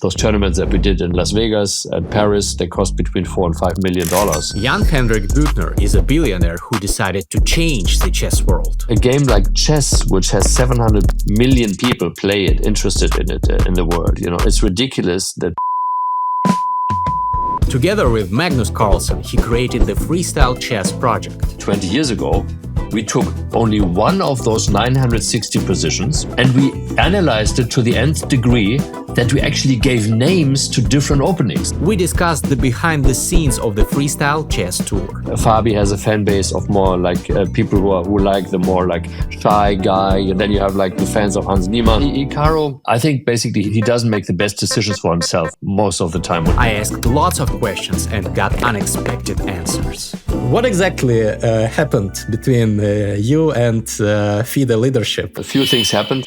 Those tournaments that we did in Las Vegas and Paris, they cost between $4 and $5 million. Jan Henric Buettner is a billionaire who decided to change the chess world. A game like chess, which has 700 million people play it, interested in it in the world, it's ridiculous that. Together with Magnus Carlsen, he created the Freestyle Chess project. 20 years ago, we took only one of those 960 positions and we analyzed it to the nth degree that we actually gave names to different openings. We discussed the behind the scenes of the Freestyle Chess Tour. FIDE has a fan base of more like people who like the more like shy guy, and then you have like the fans of Hans Niemann. Hikaru, I think basically he doesn't make the best decisions for himself most of the time. I asked lots of questions and got unexpected answers. What exactly happened between you and FIDE leadership? A few things happened.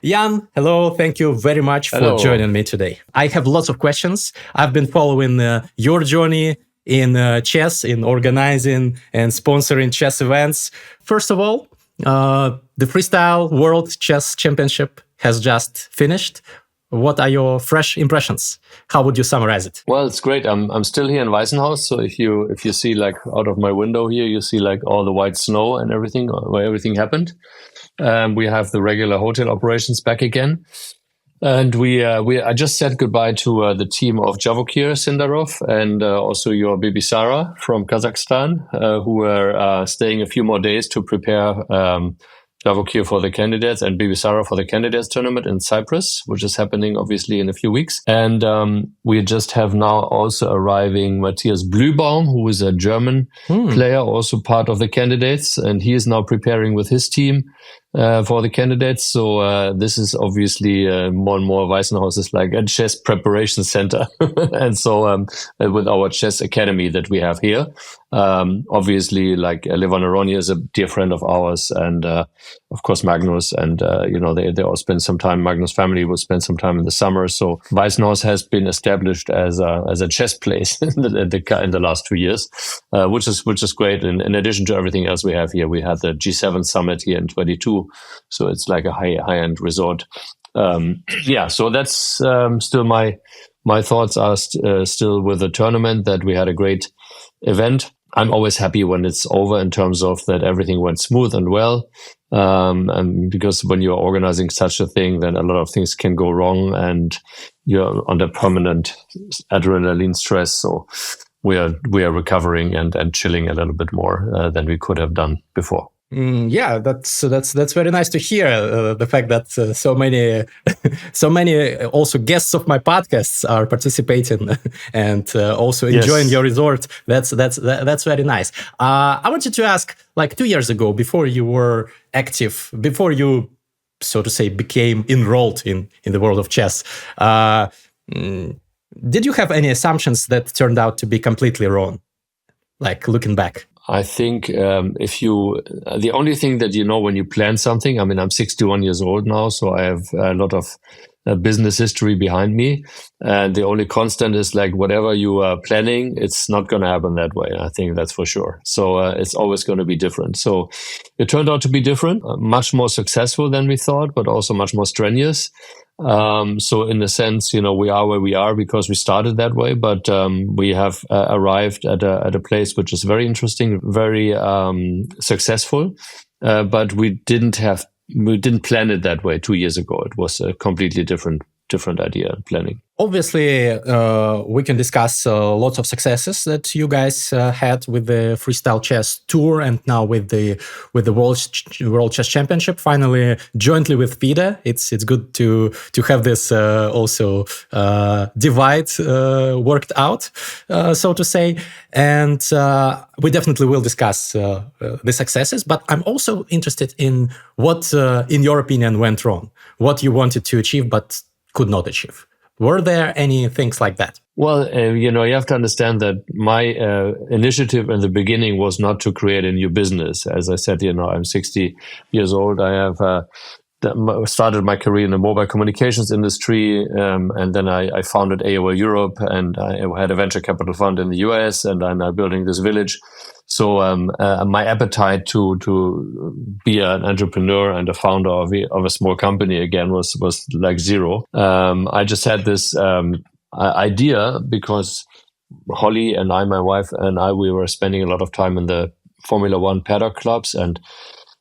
Jan, hello. Thank you very much for joining me today. I have lots of questions. I've been following your journey in chess, in organizing and sponsoring chess events. First of all, the Freestyle World Chess Championship has just finished. What are your fresh impressions? How would you summarize it? Well, it's great. I'm still here in Weissenhaus. So if you see like out of my window here, you see like all the white snow and everything, where everything happened. We have the regular hotel operations back again. And I just said goodbye to the team of Javokir Sindarov and also your baby Sarah from Kazakhstan, who were staying a few more days to prepare Javokir for the candidates and baby Sarah for the candidates tournament in Cyprus, which is happening obviously in a few weeks. And we just have now also arriving Matthias Blühbaum, who is a German player, also part of the candidates. And he is now preparing with his team for the candidates. So this is obviously more and more Weissenhaus is like a chess preparation center. And so with our chess academy that we have here, obviously like Levan Aroni is a dear friend of ours, and of course Magnus, and they all spend some time. Magnus' family will spend some time in the summer. So Weissenhaus has been established as a chess place in the last 2 years, which is great. And in addition to everything else we have here, we had the G7 summit here in 22. So it's like a high-end resort. So that's still my thoughts are still with the tournament, that we had a great event. I'm always happy when it's over in terms of that everything went smooth and well. And because when you're organizing such a thing, then a lot of things can go wrong and you're under permanent adrenaline stress. So we are recovering and chilling a little bit more than we could have done before. That's very nice to hear. The fact that so many also guests of my podcasts are participating and also enjoying your resort. That's very nice. I wanted to ask, like 2 years ago, before you were active, before you, so to say, became enrolled in the world of chess, did you have any assumptions that turned out to be completely wrong? Like looking back. I think the only thing that when you plan something, I mean, I'm 61 years old now, so I have a lot of business history behind me. And the only constant is like whatever you are planning, it's not going to happen that way. I think that's for sure. So it's always going to be different. So it turned out to be different, much more successful than we thought, but also much more strenuous. So in a sense, we are where we are because we started that way, but we have arrived at a place which is very interesting, very successful. But we didn't plan it that way 2 years ago. It was a completely different idea and planning. Obviously, we can discuss lots of successes that you guys had with the Freestyle Chess Tour and now with the World Chess Championship. Finally, jointly with FIDE, it's good to have this also divide worked out, so to say. And we definitely will discuss the successes. But I'm also interested in what, in your opinion, went wrong. What you wanted to achieve but could not achieve. Were there any things like that? Well, you have to understand that my initiative in the beginning was not to create a new business. As I said, I'm 60 years old. I have started my career in the mobile communications industry, and then I founded AOL Europe, and I had a venture capital fund in the US, and I'm now building this village. So my appetite to be an entrepreneur and a founder of a small company again was like zero. I just had this idea because Holly and I, my wife and I, we were spending a lot of time in the Formula One paddock clubs and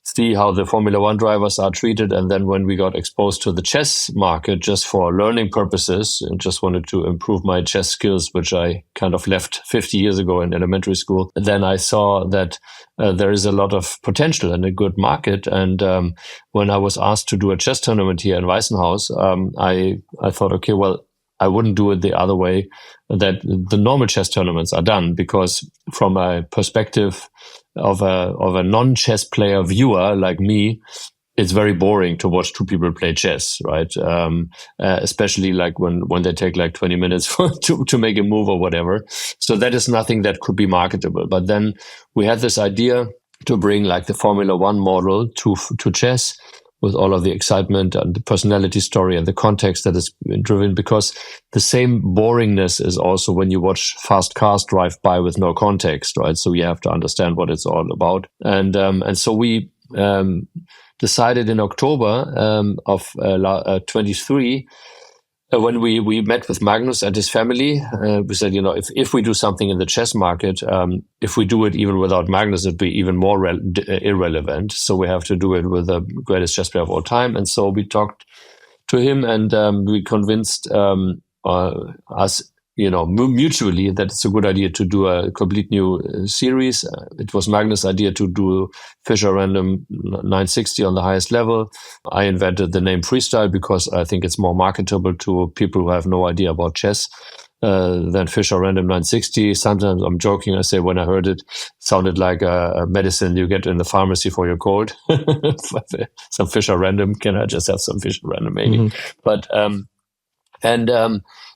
see how the Formula One drivers are treated. And then when we got exposed to the chess market just for learning purposes and just wanted to improve my chess skills, which I kind of left 50 years ago in elementary school, then I saw that there is a lot of potential and a good market. And when I was asked to do a chess tournament here in Weissenhaus, I thought, okay, well, I wouldn't do it the other way that the normal chess tournaments are done, because from a perspective of a non-chess player viewer like me, it's very boring to watch two people play chess, right? Especially like when they take like 20 minutes to make a move or whatever. So that is nothing that could be marketable. But then we had this idea to bring like the Formula One model to chess, with all of the excitement and the personality story and the context that is driven, because the same boringness is also when you watch fast cars drive by with no context, right? So you have to understand what it's all about. And so we decided in October of 23, when we met with Magnus and his family, we said, if we do something in the chess market, if we do it even without Magnus, it'd be even more irrelevant. So we have to do it with the greatest chess player of all time. And so we talked to him, and we convinced us, mutually, that it's a good idea to do a complete new series. It was Magnus' idea to do Fischer Random 960 on the highest level. I invented the name Freestyle because I think it's more marketable to people who have no idea about chess than Fischer Random 960. Sometimes I'm joking. I say when I heard it sounded like a medicine you get in the pharmacy for your cold. Some Fischer Random. Can I just have some Fischer Random maybe? Mm-hmm. But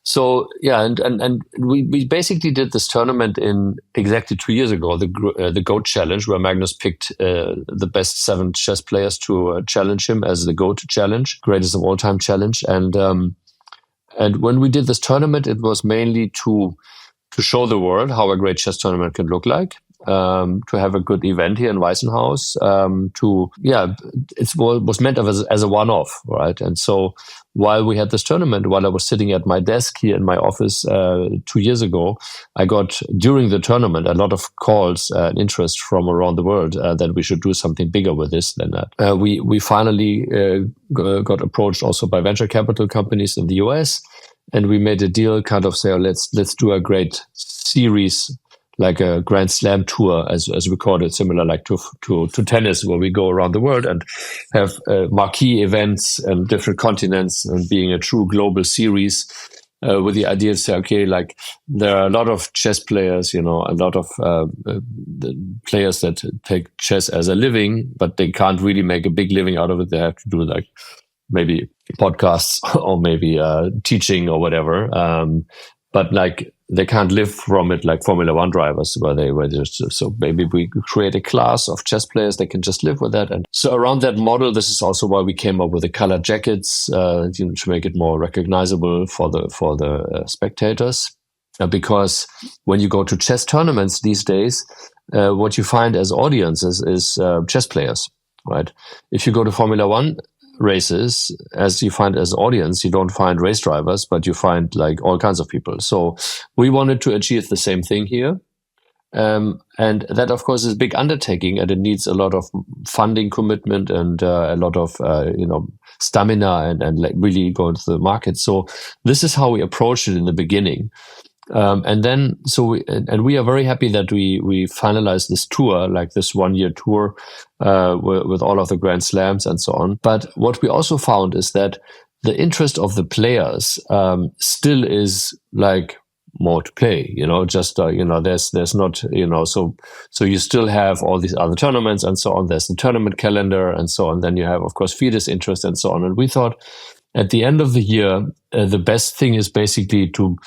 so yeah, and we basically did this tournament in exactly 2 years ago, the GOAT Challenge, where Magnus picked the best 7 chess players to challenge him as the GOAT Challenge, greatest of all time challenge. And when we did this tournament, it was mainly to show the world how a great chess tournament can look like. To have a good event here in Weissenhaus, it was meant as a one-off, right? And so while we had this tournament, while I was sitting at my desk here in my office 2 years ago, I got, during the tournament, a lot of calls and interest from around the world that we should do something bigger with this than that. We finally got approached also by venture capital companies in the US, and we made a deal, kind of say, let's do a great series, like a Grand Slam tour, as we call it, similar like to tennis, where we go around the world and have marquee events and different continents, and being a true global series, with the idea to say, okay, like there are a lot of chess players, a lot of players that take chess as a living, but they can't really make a big living out of it. They have to do like maybe podcasts or maybe teaching or whatever. But like they can't live from it like Formula One drivers, so maybe we create a class of chess players that can just live with that. And so around that model, this is also why we came up with the color jackets, to make it more recognizable for the spectators. Because when you go to chess tournaments these days, what you find as audiences is chess players, right? If you go to Formula One races, as you find as audience, you don't find race drivers, but you find like all kinds of people. So we wanted to achieve the same thing here. And that, of course, is a big undertaking, and it needs a lot of funding commitment and a lot of, stamina and like really go into the market. So this is how we approached it in the beginning. And then, we are very happy that we finalized this tour, like this 1-year tour, with all of the Grand Slams and so on. But what we also found is that the interest of the players still is like more to play, there's not, so you still have all these other tournaments and so on. There's the tournament calendar and so on. Then you have, of course, FIDE's interest and so on. And we thought at the end of the year, the best thing is basically to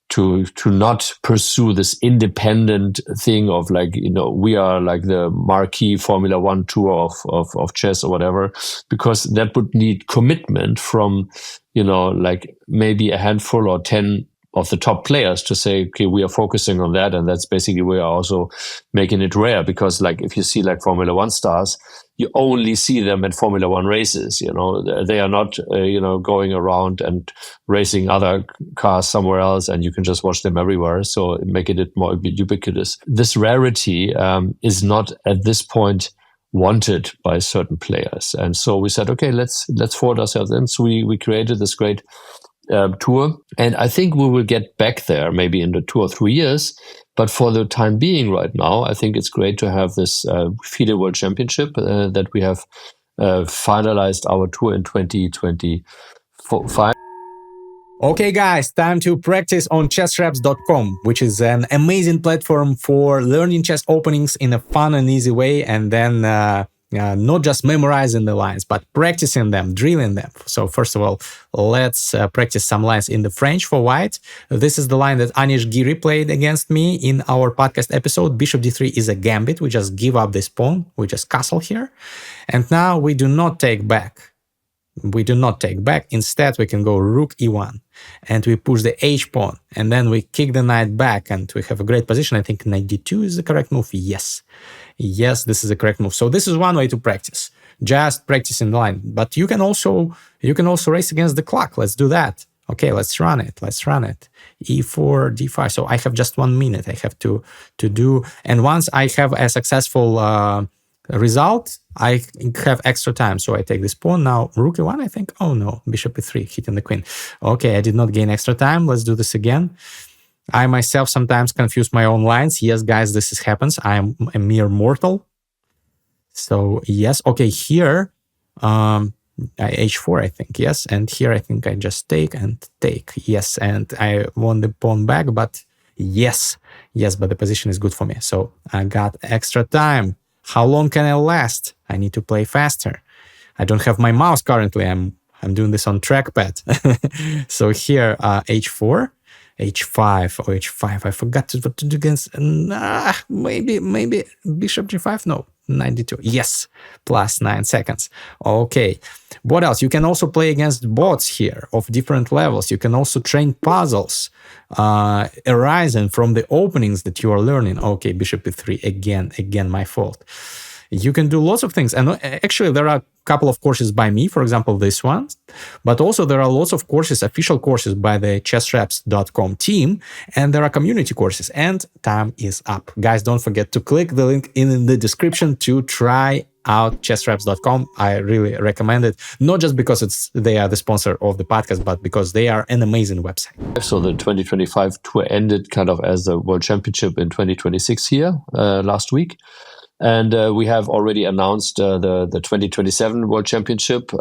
to not pursue this independent thing of like, we are like the marquee Formula One tour of chess or whatever, because that would need commitment from, like maybe a handful or 10 of the top players to say, okay, we are focusing on that. And that's basically, we are also making it rare, because like if you see like Formula One stars, you only see them at Formula One races. They are not, going around and racing other cars somewhere else, and you can just watch them everywhere. So making it more ubiquitous. This rarity is not at this point wanted by certain players, and so we said, okay, let's forward ourselves in. So we created this great tour, and I think we will get back there maybe in the 2 or 3 years. But for the time being, right now, I think it's great to have this FIDE World Championship that we have finalized our tour in 2025. Okay, guys, time to practice on chessreps.com, which is an amazing platform for learning chess openings in a fun and easy way, and then not just memorizing the lines, but practicing them, drilling them. So first of all, let's practice some lines in the French for white. This is the line that Anish Giri played against me in our podcast episode. Bishop d3 is a gambit. We just give up this pawn. We just castle here. And now we do not take back. We do not take back. Instead, we can go rook e1 and we push the h pawn, and then we kick the knight back and we have a great position. I think knight d2 is the correct move. Yes, this is the correct move. So this is one way to practice, just practicing the line. But you can also race against the clock. Let's do that. Okay, let's run it. e4, d5. So I have just 1 minute I have to do. And once I have a successful result, I have extra time. So I take this pawn. Now rook e1, I think. Oh no, bishop e3, hitting the queen. Okay, I did not gain extra time. Let's do this again. I myself sometimes confuse my own lines. Yes, guys, this happens. I am a mere mortal. So yes, okay, here h4, I think, yes. And here I think I just take and take. Yes, and I won the pawn back, but yes, but the position is good for me. So I got extra time. How long can I last? I need to play faster. I don't have my mouse currently. I'm doing this on trackpad. So here, h4, h5, h5. I forgot what to do against. Maybe bishop g5. No, 92. Yes, plus 9 seconds. Okay. What else? You can also play against bots here of different levels. You can also train puzzles arising from the openings that you are learning. Okay, bishop e3 again, my fault. You can do lots of things. And actually, there are a couple of courses by me, for example, this one. But also there are lots of courses, official courses by the chessreps.com team. And there are community courses. And time is up. Guys, don't forget to click the link in the description to try out chessreps.com. I really recommend it. Not just because they are the sponsor of the podcast, but because they are an amazing website. So the 2025 tour ended kind of as a World Championship in 2026 here last week. And we have already announced the 2027 World Championship,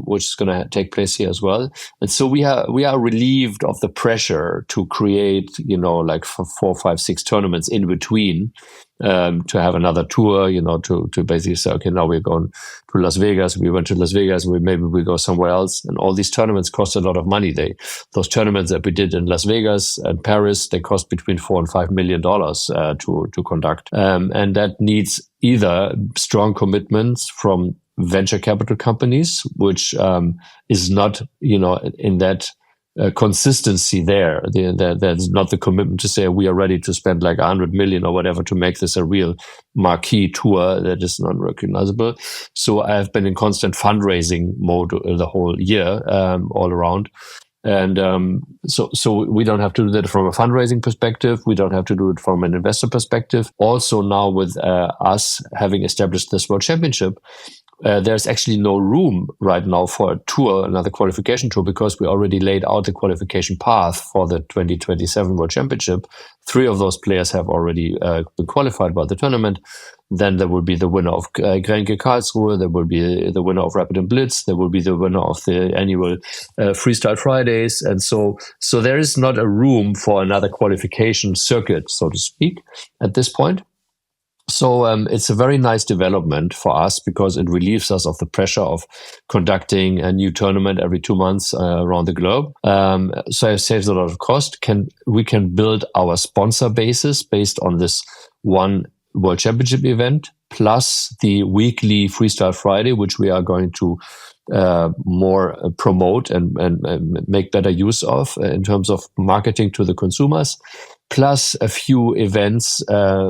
which is going to take place here as well. And so we are relieved of the pressure to create, like 4, 5, 6 tournaments in between, to have another tour, to basically say, okay, now we're going to Las Vegas. We went to Las Vegas. Maybe we go somewhere else. And all these tournaments cost a lot of money. Those tournaments that we did in Las Vegas and Paris, they cost between $4 and $5 million to conduct. And that needs either strong commitments from venture capital companies, which is not, in that consistency there. There's not the commitment to say we are ready to spend like 100 million or whatever to make this a real marquee tour that is not recognizable. So I've been in constant fundraising mode the whole year, all around. And so we don't have to do that from a fundraising perspective. We don't have to do it from an investor perspective. Also now with us having established this World Championship, there's actually no room right now for a tour, another qualification tour, because we already laid out the qualification path for the 2027 World Championship. 3 of those players have already been qualified by the tournament. Then there will be the winner of Grenke Karlsruhe. There will be the winner of Rapid and Blitz. There will be the winner of the annual Freestyle Fridays. And so there is not a room for another qualification circuit, so to speak, at this point. So it's a very nice development for us because it relieves us of the pressure of conducting a new tournament every 2 months around the globe. So it saves a lot of cost. We can build our sponsor basis based on this one World Championship event, plus the weekly Freestyle Friday, which we are going to more promote and make better use of in terms of marketing to the consumers, plus a few events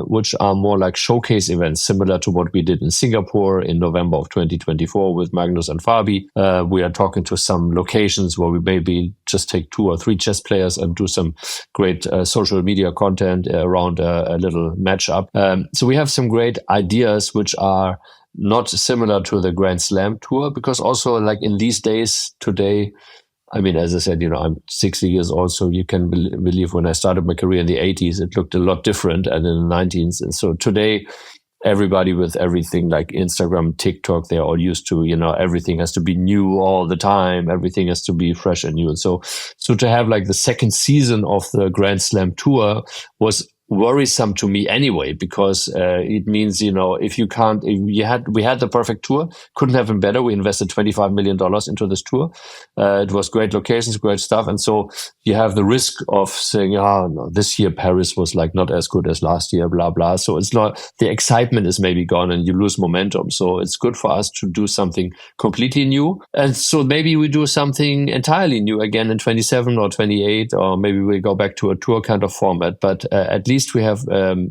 which are more like showcase events, similar to what we did in Singapore in November of 2024 with Magnus and FIDE. We are talking to some locations where we maybe just take 2 or 3 chess players and do some great social media content around a little matchup. So we have some great ideas which are not similar to the Grand Slam tour, because also like in these days today, I mean, as I said, I'm 60 years old, so you can believe when I started my career in the 80s, it looked a lot different, and in the 90s. And so today, everybody with everything like Instagram, TikTok, they're all used to, everything has to be new all the time. Everything has to be fresh and new. And so to have like the second season of the Grand Slam tour was worrisome to me anyway, because it means, if we had the perfect tour, couldn't have been better. We invested $25 million into this tour. It was great locations, great stuff. And so you have the risk of saying, no, this year Paris was like not as good as last year, blah, blah. So it's not, the excitement is maybe gone and you lose momentum. So it's good for us to do something completely new. And so maybe we do something entirely new again in 27 or 28, or maybe we go back to a tour kind of format. But at least we have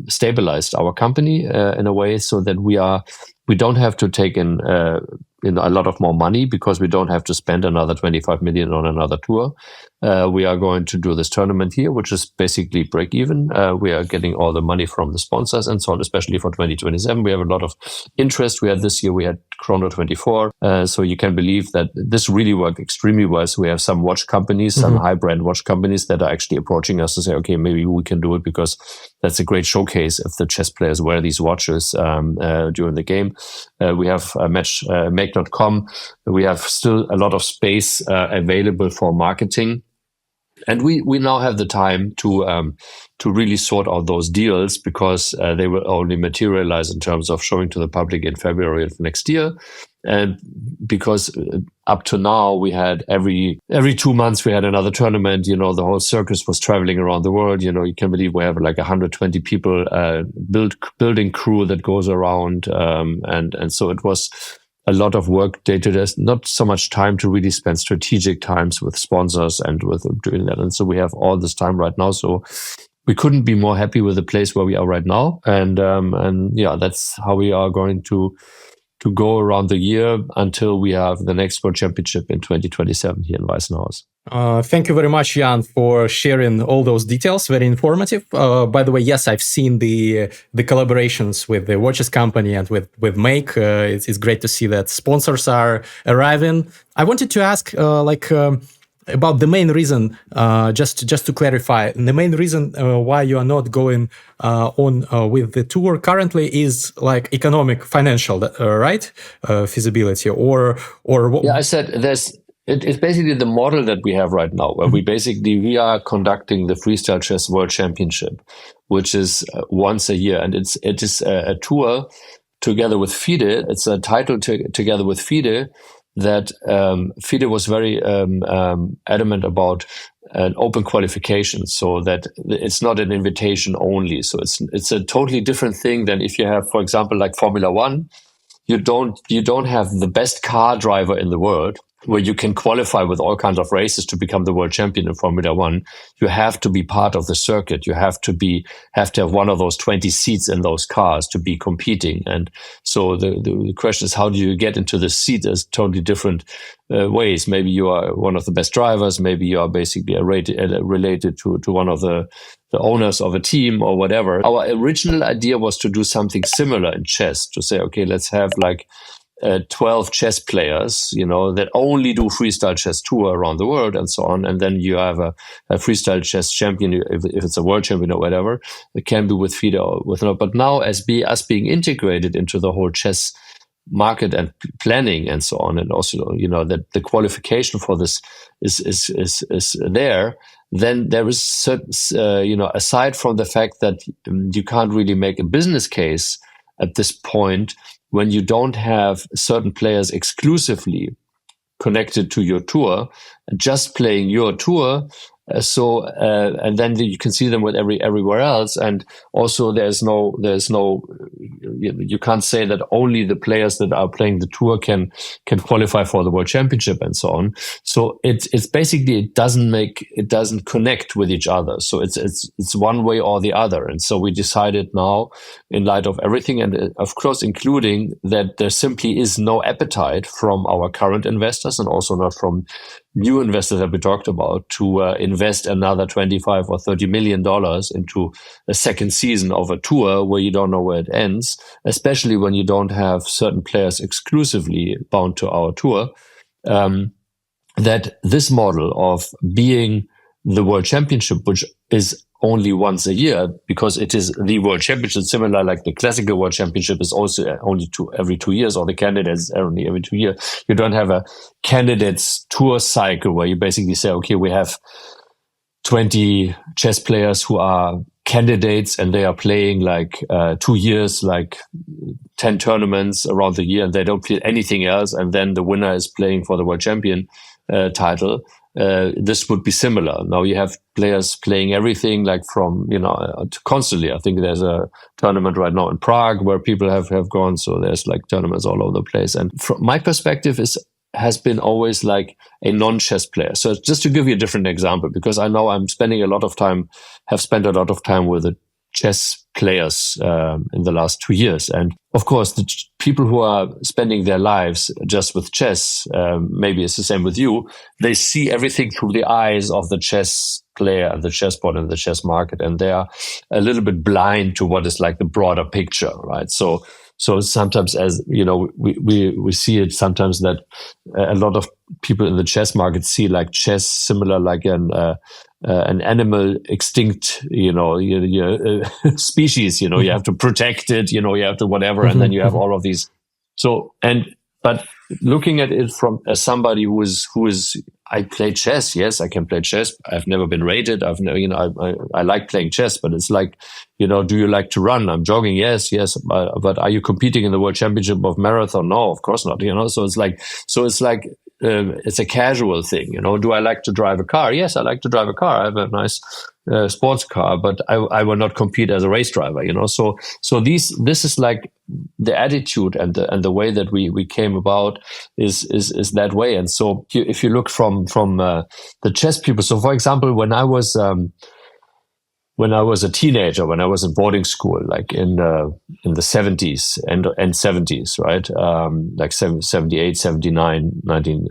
stabilized our company in a way so that we don't have to take in a lot of more money, because we don't have to spend another 25 million on another tour. We are going to do this tournament here, which is basically break even. We are getting all the money from the sponsors and so on, especially for 2027. We have a lot of interest. This year we had Chrono 24. So you can believe that this really worked extremely well. So we have some watch companies, some high brand watch companies that are actually approaching us to say, okay, maybe we can do it, because that's a great showcase if the chess players wear these watches during the game. We have Make.com. We have still a lot of space available for marketing. And we now have the time to really sort out those deals, because they will only materialize in terms of showing to the public in February of next year. And because up to now we had every 2 months we had another tournament. The whole circus was traveling around the world. You can believe we have like 120 people building crew that goes around, and so it was a lot of work day to day, not so much time to really spend strategic times with sponsors and with doing that. And so we have all this time right now. So we couldn't be more happy with the place where we are right now. And yeah, that's how we are going to go around the year until we have the next World Championship in 2027 here in Weißenhaus. Thank you very much, Jan, for sharing all those details. Very informative. By the way, yes, I've seen the collaborations with the watches company and with Make. It's great to see that sponsors are arriving. I wanted to ask, about the main reason, just to clarify, the main reason why you are not going on with the tour currently is like economic, financial, right? Feasibility or what? Yeah, I said it's basically the model that we have right now, where we are conducting the Freestyle Chess World Championship, which is once a year, and it is a tour together with FIDE. It's a title together with FIDE that FIDE was very adamant about an open qualification, so that it's not an invitation only. So it's a totally different thing than if you have, for example, like Formula One. You don't have the best car driver in the world, where you can qualify with all kinds of races to become the world champion in Formula One. You have to be part of the circuit. You have to have one of those 20 seats in those cars to be competing. And so the question is, how do you get into the seat? There's totally different ways. Maybe you are one of the best drivers. Maybe you are basically related to one of the owners of a team or whatever. Our original idea was to do something similar in chess, to say, okay, let's have like 12 chess players, that only do freestyle chess tour around the world and so on. And then you have a freestyle chess champion, if it's a world champion or whatever, it can be with FIDE or with not. But now us being integrated into the whole chess market and planning and so on, and also, that the qualification for this is there, then there is certain, aside from the fact that you can't really make a business case at this point when you don't have certain players exclusively connected to your tour, just playing your tour. And then you can see them with everywhere else. And also there's no, you can't say that only the players that are playing the tour can qualify for the World Championship and so on. So it's basically, it doesn't connect with each other. So it's one way or the other. And so we decided now, in light of everything, and of course, including that there simply is no appetite from our current investors and also not from new investors that we talked about to invest another 25 or 30 million dollars into a second season of a tour where you don't know where it ends, especially when you don't have certain players exclusively bound to our tour, that this model of being the World Championship, which is only once a year, because it is the World Championship, similar like the classical World Championship is also only every 2 years, or the candidates only every 2 years. You don't have a candidates tour cycle where you basically say, okay, we have 20 chess players who are candidates and they are playing like 2 years, like 10 tournaments around the year, and they don't play anything else. And then the winner is playing for the World Champion title. This would be similar. Now you have players playing everything, like from, constantly. I think there's a tournament right now in Prague where people have gone. So there's like tournaments all over the place. And from my perspective has been always like a non-chess player. So just to give you a different example, because I know have spent a lot of time with the chess players in the last 2 years. And of course, the people who are spending their lives just with chess, maybe it's the same with you, they see everything through the eyes of the chess player, the chessboard and the chess market, and they are a little bit blind to what is like the broader picture, right? So sometimes, as you know, we see it sometimes that a lot of people in the chess market see like chess similar like an animal extinct, species. You have to protect it. You have to whatever, and then you have all of these. But looking at it from as somebody who is, I play chess. Yes, I can play chess. I've never been rated. I like playing chess, but it's like, do you like to run? I'm jogging. Yes. But are you competing in the World Championship of Marathon? No, of course not. So it's like, it's a casual thing. Do I like to drive a car? Yes, I like to drive a car. I have a nice sports car, but I will not compete as a race driver. So this is like the attitude and the way that we came about is that way. And so if you look from the chess people, so for example, when I was a teenager, when I was in boarding school, like in the 70s and 70s, right? Like 78, 79, 19,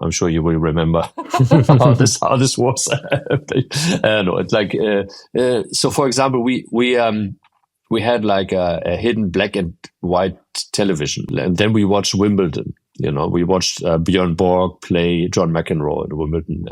I'm sure you will remember how this was. No, it's like, so for example, we had like a hidden black and white television, and then we watched Wimbledon. We watched Björn Borg play John McEnroe at Wimbledon.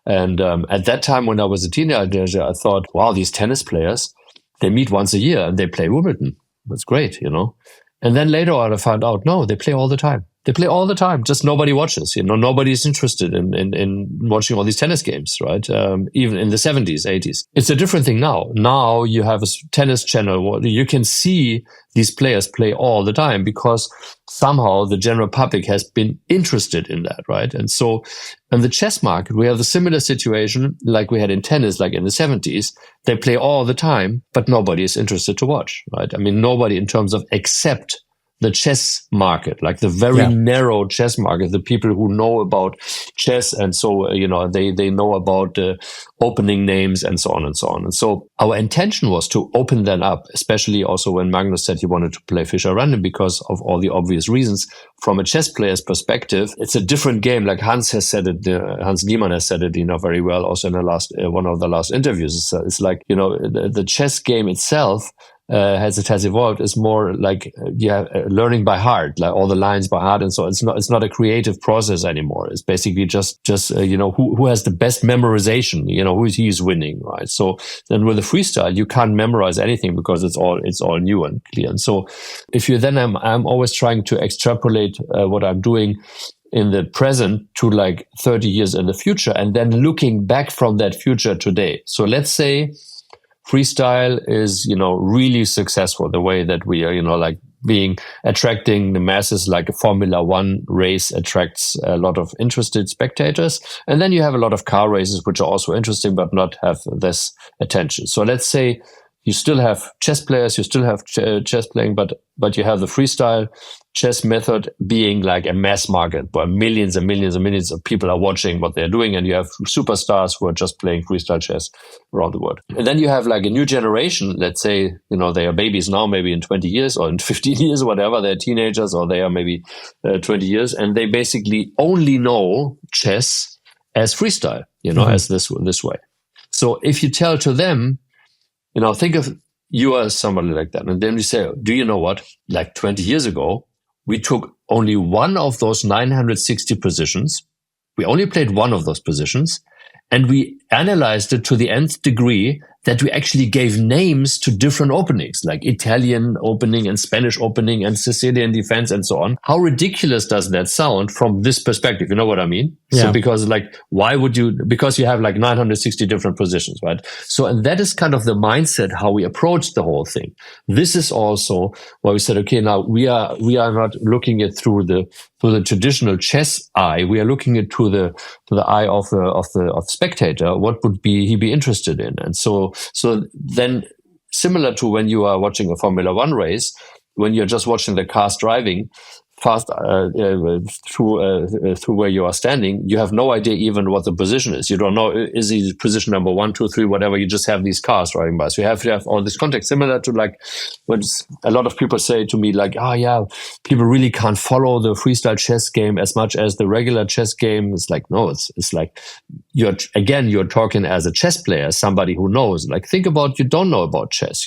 And at that time, when I was a teenager, I thought, wow, these tennis players, they meet once a year and they play Wimbledon. That's great, And then later on, I found out, no, they play all the time. They play all the time. Just nobody watches. Nobody's interested in watching all these tennis games, right? Even in the 70s, 80s. It's a different thing now. Now you have a tennis channel where you can see these players play all the time because somehow the general public has been interested in that, right? And so in the chess market, we have a similar situation like we had in tennis, like in the 70s. They play all the time, but nobody is interested to watch, right? I mean, nobody in terms of except the chess market, like the very narrow chess market, the people who know about chess. And so, they know about opening names and so on and so on. And so our intention was to open that up, especially also when Magnus said he wanted to play Fischer Random because of all the obvious reasons. From a chess player's perspective, it's a different game. Like Hans has said it, Hans Niemann has said it, very well also in the last, one of the last interviews. It's like, the chess game itself, as it has evolved, is more like learning by heart, like all the lines by heart, and so it's not a creative process anymore. It's basically just who has the best memorization, who's winning, right? So then with the freestyle, you can't memorize anything because it's all new and clear. And so if you then I'm always trying to extrapolate what I'm doing in the present to like 30 years in the future, and then looking back from that future today. So let's say freestyle is, really successful the way that we are, like attracting the masses, like a Formula One race attracts a lot of interested spectators. And then you have a lot of car races, which are also interesting, but not have this attention. So let's say you still have chess players, you still have chess playing, but you have the freestyle chess method being like a mass market where millions and millions and millions of people are watching what they're doing. And you have superstars who are just playing freestyle chess around the world. And then you have like a new generation. Let's say, they are babies now, maybe in 20 years or in 15 years or whatever. They're teenagers or they are maybe 20 years. And they basically only know chess as freestyle, as this way. So if you tell to them, think of you as somebody like that. And then we say, do you know what? Like 20 years ago, we took only one of those 960 positions. We only played one of those positions. And we analyzed it to the nth degree that we actually gave names to different openings, like Italian opening and Spanish opening and Sicilian defense and so on. How ridiculous does that sound from this perspective? You know what I mean? Yeah. So because why would you, because you have like 960 different positions, right? So, and that is kind of the mindset, how we approach the whole thing. This is also why we said, okay, now we are not looking at through the traditional chess eye. We are looking at through the eye of the spectator. What would he be interested in? And so then, similar to when you are watching a Formula One race, when you're just watching the cars driving fast through where you are standing, you have no idea even what the position is. You don't know, is he position number 1, 2, 3, whatever. You just have these cars driving by. So you have to have all this context, similar to like when a lot of people say to me, like, oh yeah, people really can't follow the freestyle chess game as much as the regular chess game. It's like, no, it's like you're talking as a chess player, somebody who knows. Like, think about, you don't know about chess,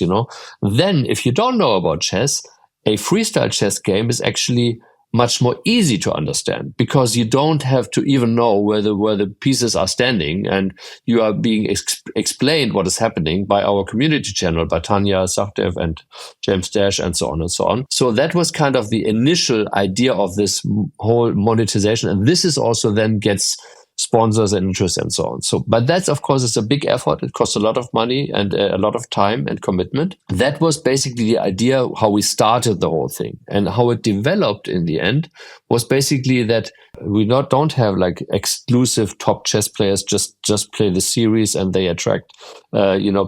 Then if you don't know about chess, a freestyle chess game is actually much more easy to understand because you don't have to even know where the pieces are standing, and you are being explained what is happening by our community channel, by Tanya Sachdev and James Dash and so on and so on. So that was kind of the initial idea of this whole monetization. And this is also then gets sponsors and interest and so on. So, but that's, of course, it's a big effort. It costs a lot of money and a lot of time and commitment. That was basically the idea, how we started the whole thing, and how it developed in the end was basically that we don't have like exclusive top chess players just play the series and they attract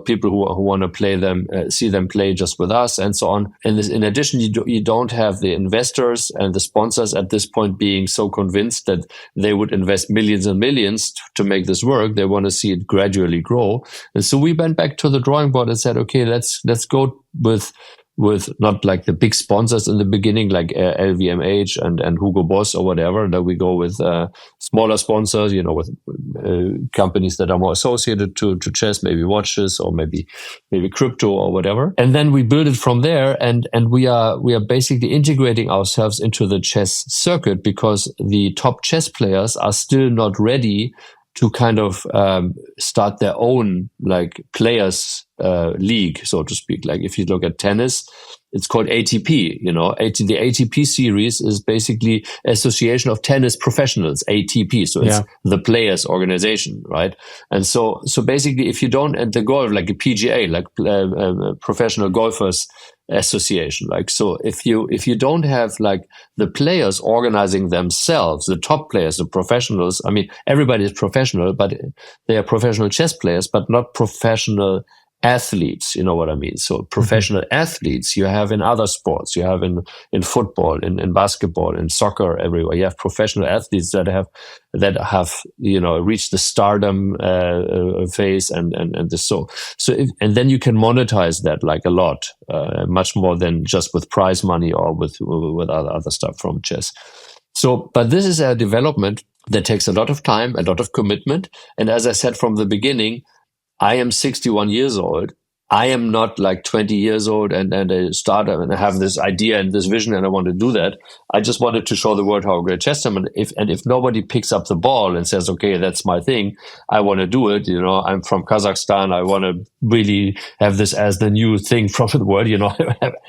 people who want to play them, see them play just with us and so on. And in addition, you don't have the investors and the sponsors at this point being so convinced that they would invest millions and millions to make this work. They want to see it gradually grow. And so we went back to the drawing board and said, okay, let's go with not like the big sponsors in the beginning, like LVMH and Hugo Boss or whatever. That we go with smaller sponsors, with companies that are more associated to chess, maybe watches or maybe crypto or whatever. And then we build it from there, and we are basically integrating ourselves into the chess circuit because the top chess players are still not ready to kind of start their own like players league, so to speak. Like if you look at tennis, it's called ATP. The ATP series is basically Association of Tennis Professionals, ATP. So it's the players organization, right? And so basically, if you don't, and the golf, like a PGA, like Professional Golfers Association, like, so if you don't have like the players organizing themselves, the top players, the professionals, I mean, everybody is professional, but they are professional chess players, but not professional athletes, you know what I mean? So professional athletes you have in other sports, you have in football, in basketball, in soccer, everywhere. You have professional athletes that have reached the stardom phase and this. So and then you can monetize that like a lot, much more than just with prize money or with other stuff from chess. So, but this is a development that takes a lot of time, a lot of commitment. And as I said from the beginning, I am 61 years old. I am not like 20 years old and a startup and I have this idea and this vision and I want to do that. I just wanted to show the world how great chess is. And if nobody picks up the ball and says, okay, that's my thing, I want to do it. I'm from Kazakhstan. I want to really have this as the new thing from the world.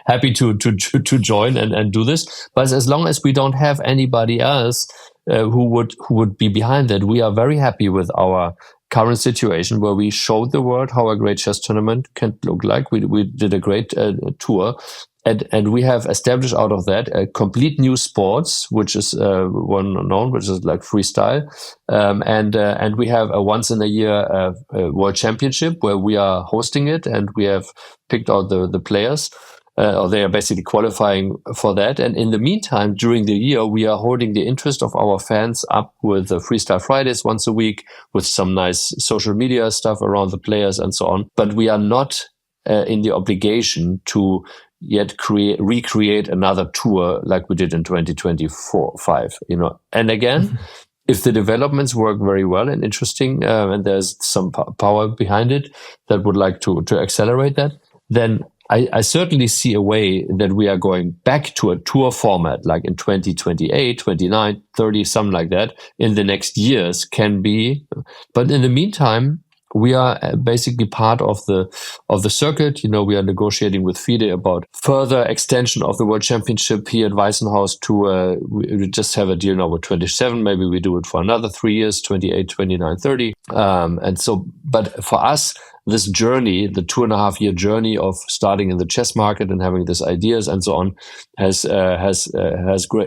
Happy to join and do this. But as long as we don't have anybody else who would be behind that, we are very happy with our current situation where we showed the world how a great chess tournament can look like. We did a great tour. And we have established out of that a complete new sports, which is one known, which is like freestyle. And we have a once in a year world championship where we are hosting it, and we have picked out the players. Or they are basically qualifying for that. And in the meantime, during the year, we are holding the interest of our fans up with the Freestyle Fridays once a week, with some nice social media stuff around the players and so on. But we are not in the obligation to yet recreate another tour like we did in 2024-5. And again, if the developments work very well and interesting, and there's some power behind it that would like to accelerate that, then I certainly see a way that we are going back to a tour format like in 2028, 29, 30, something like that in the next years can be. But in the meantime, we are basically part of the circuit. We are negotiating with FIDE about further extension of the World Championship here at Weissenhaus to, we just have a deal now with 27. Maybe we do it for another 3 years, 28, 29, 30. And so, but for us, this journey, the 2.5-year journey of starting in the chess market and having these ideas and so on, has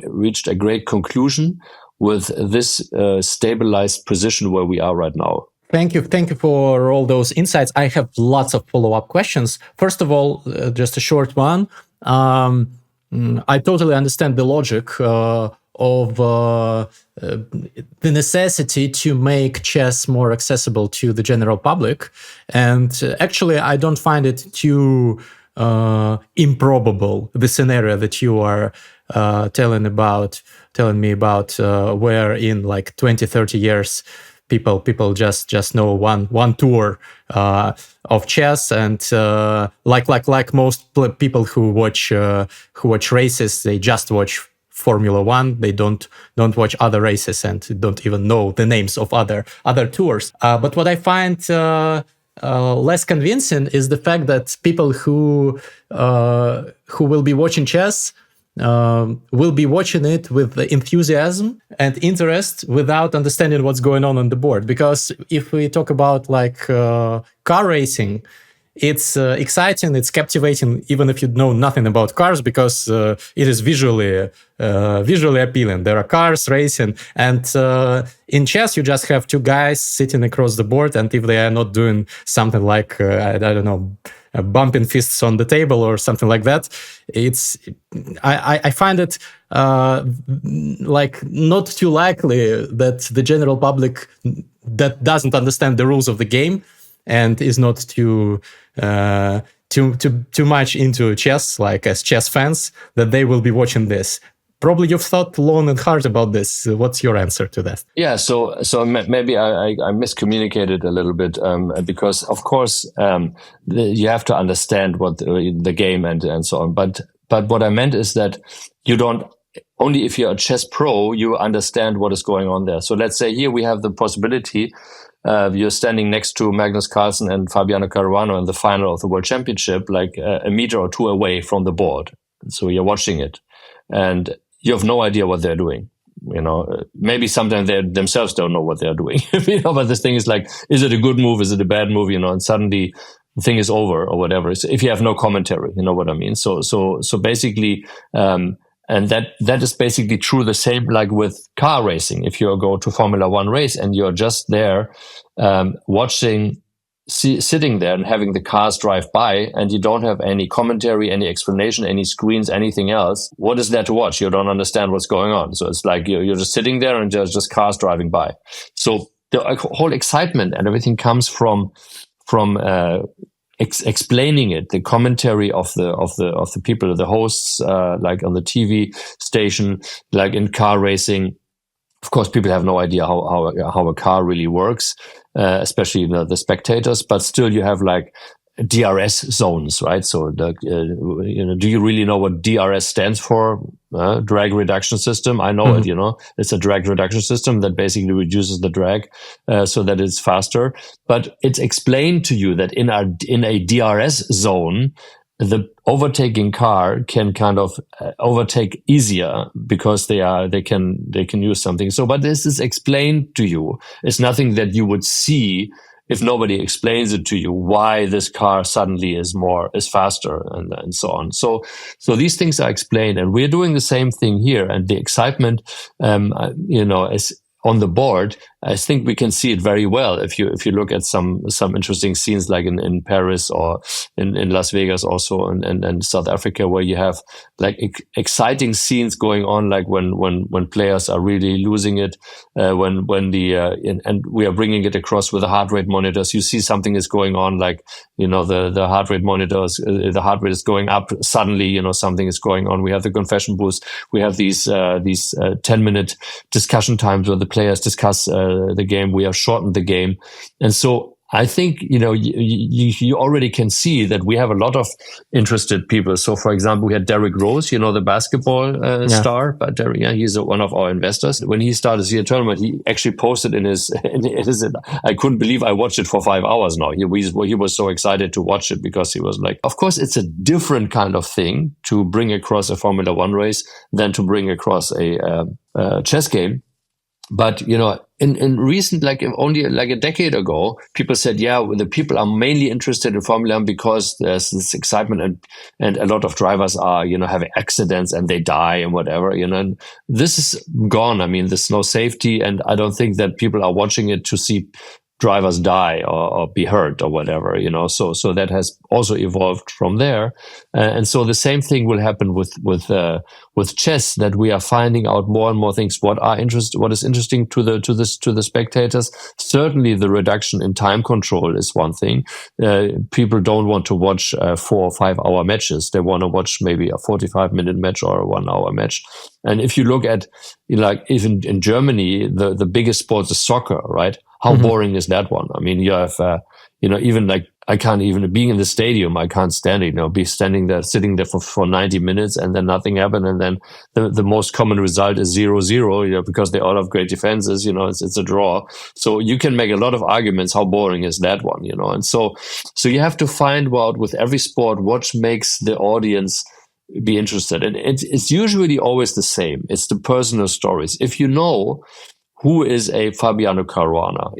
reached a great conclusion with this stabilized position where we are right now. Thank you for all those insights. I have lots of follow-up questions. First of all, just a short one. I totally understand the logic of the necessity to make chess more accessible to the general public. And actually, I don't find it too improbable, the scenario that you are telling me about, where in like 20, 30 years, people just know one tour of chess, and like most people who watch races, they just watch Formula One. They don't watch other races and don't even know the names of other tours. But what I find less convincing is the fact that people who will be watching chess will be watching it with enthusiasm and interest without understanding what's going on the board. Because if we talk about like car racing, it's exciting, it's captivating, even if you know nothing about cars, because it is visually appealing. There are cars racing, and in chess you just have two guys sitting across the board, and if they are not doing something like I don't know, bumping fists on the table or something like that, I find it like not too likely that the general public that doesn't understand the rules of the game and is not too much into chess, like as chess fans, that they will be watching this. Probably you've thought long and hard about this. What's your answer to that? Yeah, so maybe I miscommunicated a little bit, because of course you have to understand what the game and so on. But what I meant is that you don't. Only if you're a chess pro, you understand what is going on there. So let's say here we have the possibility. You're standing next to Magnus Carlsen and Fabiano Caruano in the final of the World Championship, like a meter or two away from the board. So you're watching it, and you have no idea what they're doing. Maybe sometimes they themselves don't know what they're doing. But this thing is like, is it a good move? Is it a bad move? And suddenly the thing is over or whatever. So if you have no commentary, you know what I mean? So basically, and that is basically true the same like with car racing. If you go to Formula One race and you're just there watching, sitting there and having the cars drive by, and you don't have any commentary, any explanation, any screens, anything else, what is there to watch? You don't understand what's going on. So it's like you're just sitting there and there's just cars driving by. So the whole excitement and everything comes from explaining it, the commentary of the people, the hosts, like on the TV station, like in car racing. Of course, people have no idea how a car really works, especially the spectators. But still, you have like DRS zones, right? So, do you really know what DRS stands for? Drag reduction system. I know it. It's a drag reduction system that basically reduces the drag so that it's faster. But it's explained to you that in a DRS zone, the overtaking car can kind of overtake easier because they can use something. So, but this is explained to you. It's nothing that you would see if nobody explains it to you, why this car suddenly is faster and so on. So these things are explained, and we're doing the same thing here. And the excitement, is on the board. I think we can see it very well if you look at some interesting scenes like in Paris or in Las Vegas also and South Africa, where you have like exciting scenes going on, like when players are really losing it, and we are bringing it across with the heart rate monitors. You see something is going on, like the heart rate monitors, the heart rate is going up suddenly. Something is going on. We have the confession booths. We have these 10-minute discussion times where the players discuss the game. We have shortened the game, and so I think you already can see that we have a lot of interested people. So, for example, we had Derrick Rose, the basketball star, but Derrick, he's one of our investors. When he started the tournament, he actually posted in his. I couldn't believe I watched it for 5 hours now. He was so excited to watch it because he was like, of course, it's a different kind of thing to bring across a Formula One race than to bring across a chess game. But, in recent, like only like a decade ago, people said, the people are mainly interested in Formula One because there's this excitement and a lot of drivers are, having accidents and they die and whatever, and this is gone. I mean, there's no safety, and I don't think that people are watching it to see drivers die or be hurt or whatever, so that has also evolved from there. And so the same thing will happen with chess, that we are finding out more and more things. What is interesting to the spectators. Certainly the reduction in time control is one thing. People don't want to watch 4 or 5 hour matches. They want to watch maybe a 45-minute match or a 1 hour match. And if you look at, like, even in Germany, the biggest sport is soccer, right? How boring is that one? I mean, you have, even like, I can't even, being in the stadium, I can't stand it, be sitting there for 90 minutes and then nothing happened. And then the most common result is 0-0, because they all have great defenses, it's a draw. So you can make a lot of arguments. How boring is that one, And so you have to find out with every sport, what makes the audience be interested. And it's usually always the same. It's the personal stories. If you know who is a Fabiano Caruana,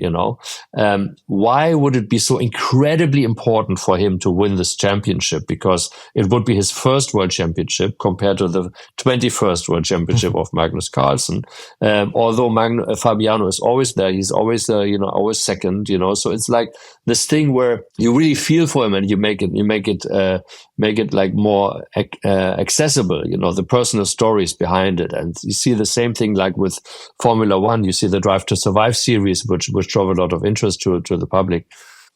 why would it be so incredibly important for him to win this championship? Because it would be his first world championship compared to the 21st world championship of Magnus Carlsen. Although Fabiano is always there, he's always always second, so it's like this thing where you really feel for him and you make it like more accessible, the personal stories behind it. And you see the same thing like with Formula One. You see the Drive to Survive series, which drove a lot of interest to the public,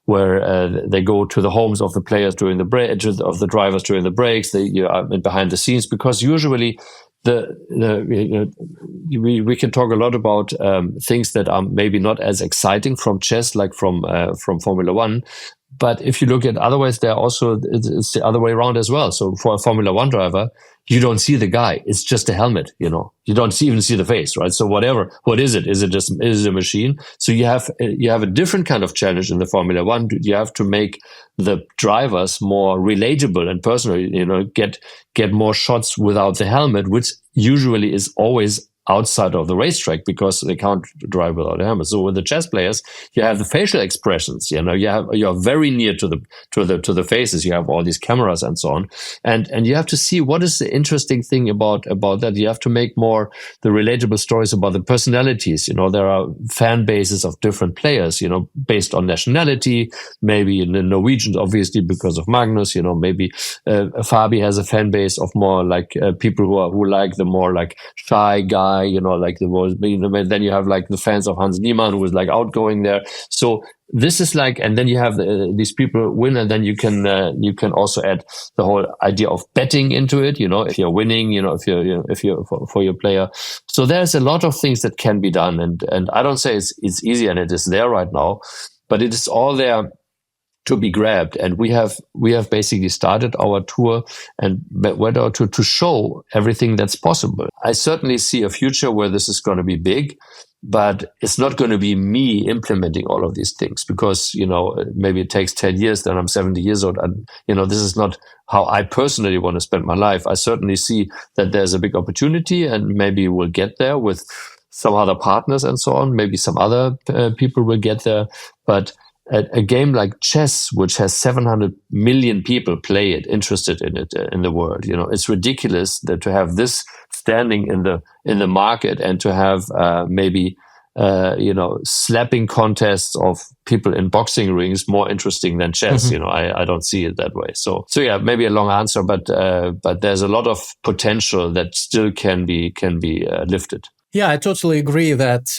where they go to the homes of the players during the break, of the drivers during the breaks. You are behind the scenes, because usually we can talk a lot about things that are maybe not as exciting from chess, like from Formula One. But if you look at otherwise, it's the other way around as well. So for a Formula One driver, you don't see the guy. It's just a helmet, You don't even see the face, right? So what is it? Is it a machine? So you have a different kind of challenge in the Formula One. You have to make the drivers more relatable and personal, get more shots without the helmet, which usually is always outside of the racetrack because they can't drive without a helmet. So with the chess players, you have the facial expressions. You're very near to the faces. You have all these cameras and so on, and you have to see what is the interesting thing about that. You have to make more the relatable stories about the personalities. There are fan bases of different players. Based on nationality. Maybe in the Norwegians, obviously because of Magnus. Maybe Fabi has a fan base of more like people who like the more like shy guy. Like the most, then you have like the fans of Hans Niemann, who is like outgoing there. So this is like, and then you have these people win, and then you can also add the whole idea of betting into it. If you're winning, if you're for your player. So there's a lot of things that can be done, and I don't say it's easy, and it is there right now, but it is all there to be grabbed. And we have basically started our tour and went out to show everything that's possible. I certainly see a future where this is going to be big, but it's not going to be me implementing all of these things because, maybe it takes 10 years, then I'm 70 years old. And, this is not how I personally want to spend my life, I certainly see that there's a big opportunity, and maybe we'll get there with some other partners and so on. Maybe some other people will get there. But a game like chess, which has 700 million people play it, interested in it in the world, it's ridiculous that to have this standing in the market, and to have maybe slapping contests of people in boxing rings more interesting than chess. I don't see it that way. So yeah, maybe a long answer, but there's a lot of potential that still can be lifted. Yeah, I totally agree that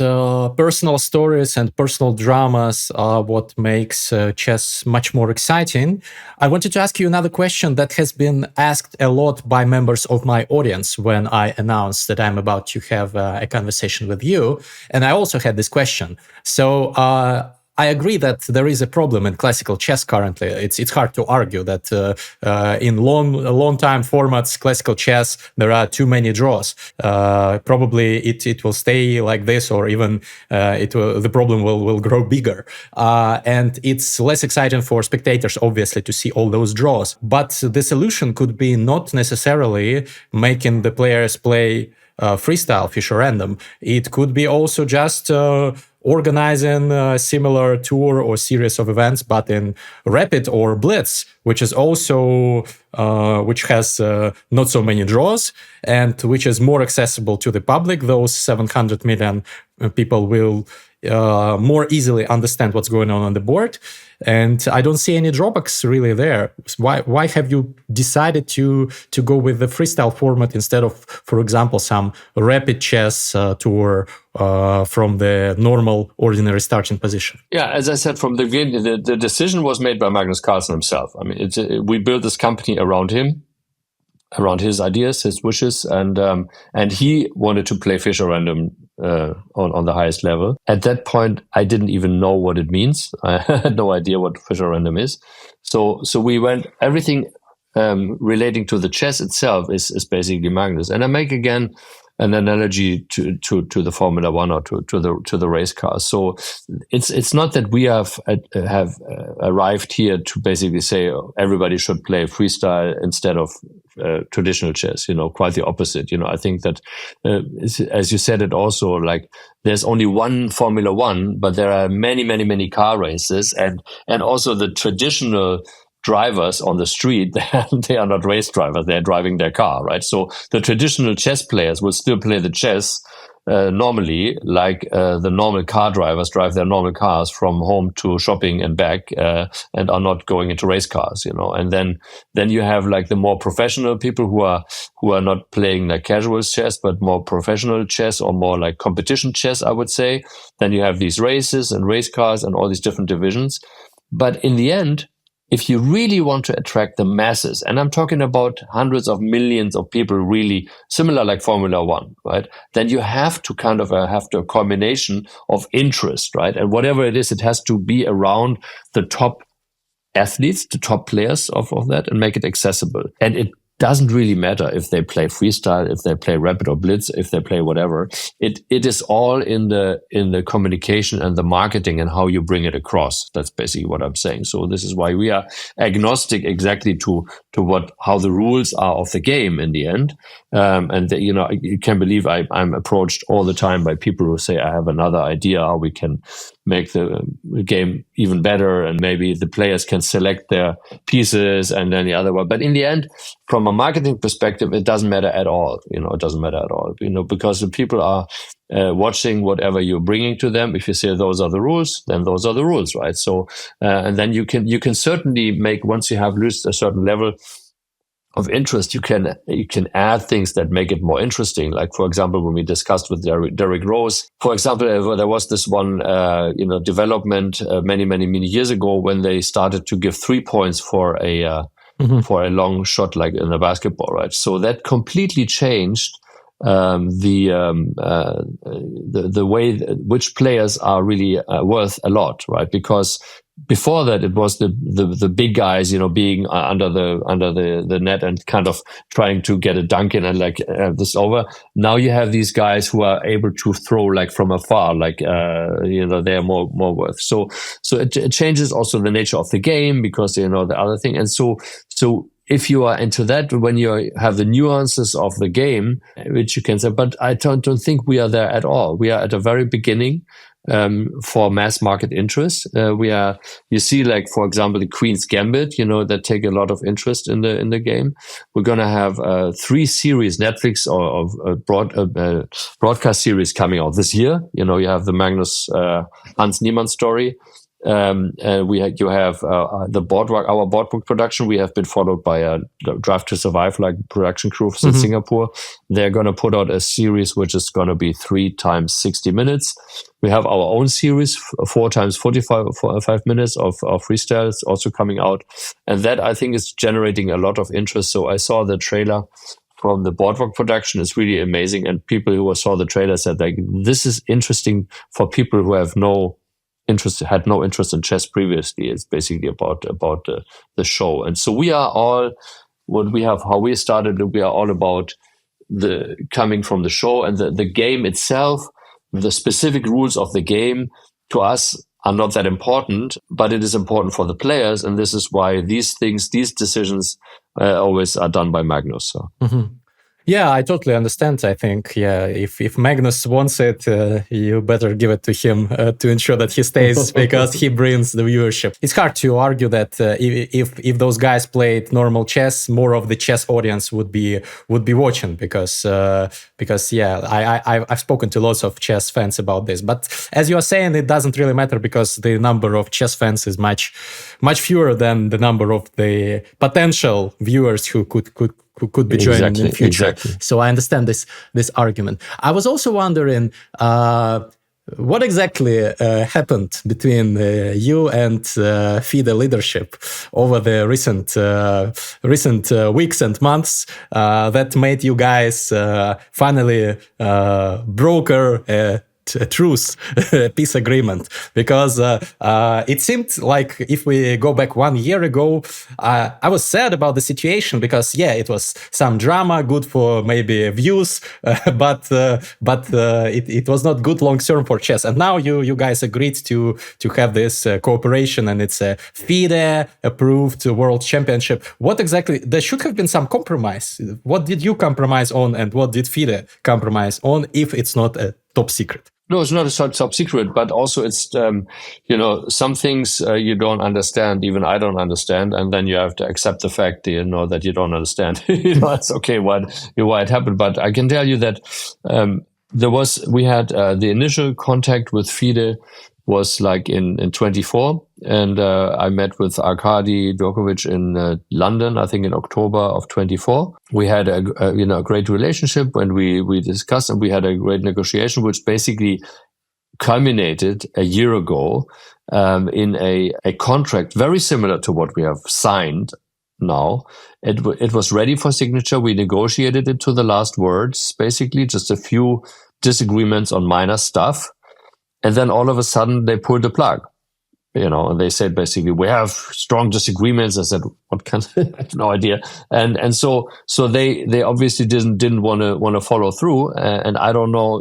personal stories and personal dramas are what makes chess much more exciting. I wanted to ask you another question that has been asked a lot by members of my audience when I announced that I'm about to have a conversation with you. And I also had this question. So I agree that there is a problem in classical chess currently. It's hard to argue that in long time formats, classical chess, there are too many draws. Probably it will stay like this, or even the problem will grow bigger. And it's less exciting for spectators, obviously, to see all those draws. But the solution could be not necessarily making the players play freestyle, Fischer random. It could be also just organizing a similar tour or series of events, but in rapid or blitz, which is also which has not so many draws and which is more accessible to the public. Those 700 million people will more easily understand what's going on the board. And I don't see any drawbacks really there. Why have you decided to go with the freestyle format instead of, for example, some rapid chess tour from the normal, ordinary starting position? Yeah, as I said from the beginning, the decision was made by Magnus Carlsen himself. I mean, we built this company around him, around his ideas, his wishes, and he wanted to play Fischer random on the highest level. At that point, I didn't even know what it means. I had no idea what Fischer random is. So we went, everything relating to the chess itself is basically Magnus. And I make again an analogy to the Formula One or to the race cars. So it's not that we have arrived here to basically say everybody should play freestyle instead of traditional chess. Quite the opposite. I think that as you said it also, like there's only one Formula One, but there are many car races, and also the traditional drivers on the street, they are not race drivers, they're driving their car, right? So the traditional chess players will still play the chess normally, like the normal car drivers drive their normal cars from home to shopping and back, and are not going into race cars, And then you have like the more professional people who are not playing like casual chess, but more professional chess or more like competition chess, I would say. Then you have these races and race cars and all these different divisions. But in the end, if you really want to attract the masses, and I'm talking about hundreds of millions of people, really similar like Formula One, right? Then you have to kind of have a combination of interest, right? And whatever it is, it has to be around the top athletes, the top players of that, and make it accessible. And it doesn't really matter if they play freestyle, if they play rapid or blitz, if they play whatever. It is all in the communication and the marketing and how you bring it across. That's basically what I'm saying. So this is why we are agnostic exactly to how the rules are of the game in the end. You can believe I'm approached all the time by people who say, I have another idea how we can make the game even better, and maybe the players can select their pieces and then the other one. But in the end, from a marketing perspective, it doesn't matter at all. It doesn't matter at all, because the people are watching whatever you're bringing to them. If you say those are the rules, then those are the rules, right? So, and then you can certainly make, once you have reached a certain level of interest, you can add things that make it more interesting. Like, for example, when we discussed with Derek Rose, for example, there was this one, development many years ago when they started to give 3 points for a long shot, like in a basketball, right? So that completely changed the way which players are really worth a lot, right? Because before that, it was the big guys, being under the net and kind of trying to get a dunk in and like this over. Now you have these guys who are able to throw like from afar, like they are more worth. So it changes also the nature of the game, because the other thing, and so if you are into that, when you have the nuances of the game, which you can say, but I don't think we are there at all. We are at a very beginning for mass market interest. You see, like, for example, the Queen's Gambit, that take a lot of interest in the game. We're going to have 3 series, Netflix or broadcast series coming out this year. You have the Magnus Hans Niemann story. You have our boardwalk production. We have been followed by a Drive to Survive, like production crew in Singapore. They're going to put out a series which is going to be 3 times 60 minutes. We have our own series, 4 times 45 minutes of freestyle. It's also coming out, and that, I think, is generating a lot of interest. So I saw the trailer from the boardwalk production. It's really amazing, and people who saw the trailer said, like, this is interesting for people who have had no interest in chess previously. It's basically about the show. And so we are all how we started. We are all about the coming from the show, and the game itself. The specific rules of the game to us are not that important, but it is important for the players, and this is why these decisions always are done by Magnus. So. Yeah, I totally understand. I think, if Magnus wants it, you better give it to him to ensure that he stays, because he brings the viewership. It's hard to argue that if those guys played normal chess, more of the chess audience would be watching, because I've spoken to lots of chess fans about this. But as you are saying, it doesn't really matter, because the number of chess fans is much fewer than the number of the potential viewers who could be joining in the future. Exactly. So I understand this argument. I was also wondering what exactly happened between you and FIDE leadership over the recent weeks and months that made you guys finally broker a truce, peace agreement, because it seemed like, if we go back 1 year ago, I was sad about the situation, because it was some drama, good for maybe views, but it was not good long term for chess. And now you guys agreed to have this cooperation, and it's a FIDE approved World Championship. What exactly? There should have been some compromise. What did you compromise on, and what did FIDE compromise on, if it's not a top secret? No, it's not a top secret, but also it's, some things you don't understand, even I don't understand, and then you have to accept the fact, that you don't understand. It's okay why it happened, but I can tell you that we had the initial contact with FIDE was like in 24, and I met with Arkady Djokovic in London, I think in October of 24. We had a great relationship when we discussed, and we had a great negotiation, which basically culminated a year ago in a contract very similar to what we have signed now. It was ready for signature. We negotiated it to the last words, basically just a few disagreements on minor stuff. And then all of a sudden they pulled the plug, and they said, basically, we have strong disagreements. I said, what kind of, I have no idea. And so they obviously didn't want to follow through. And I don't know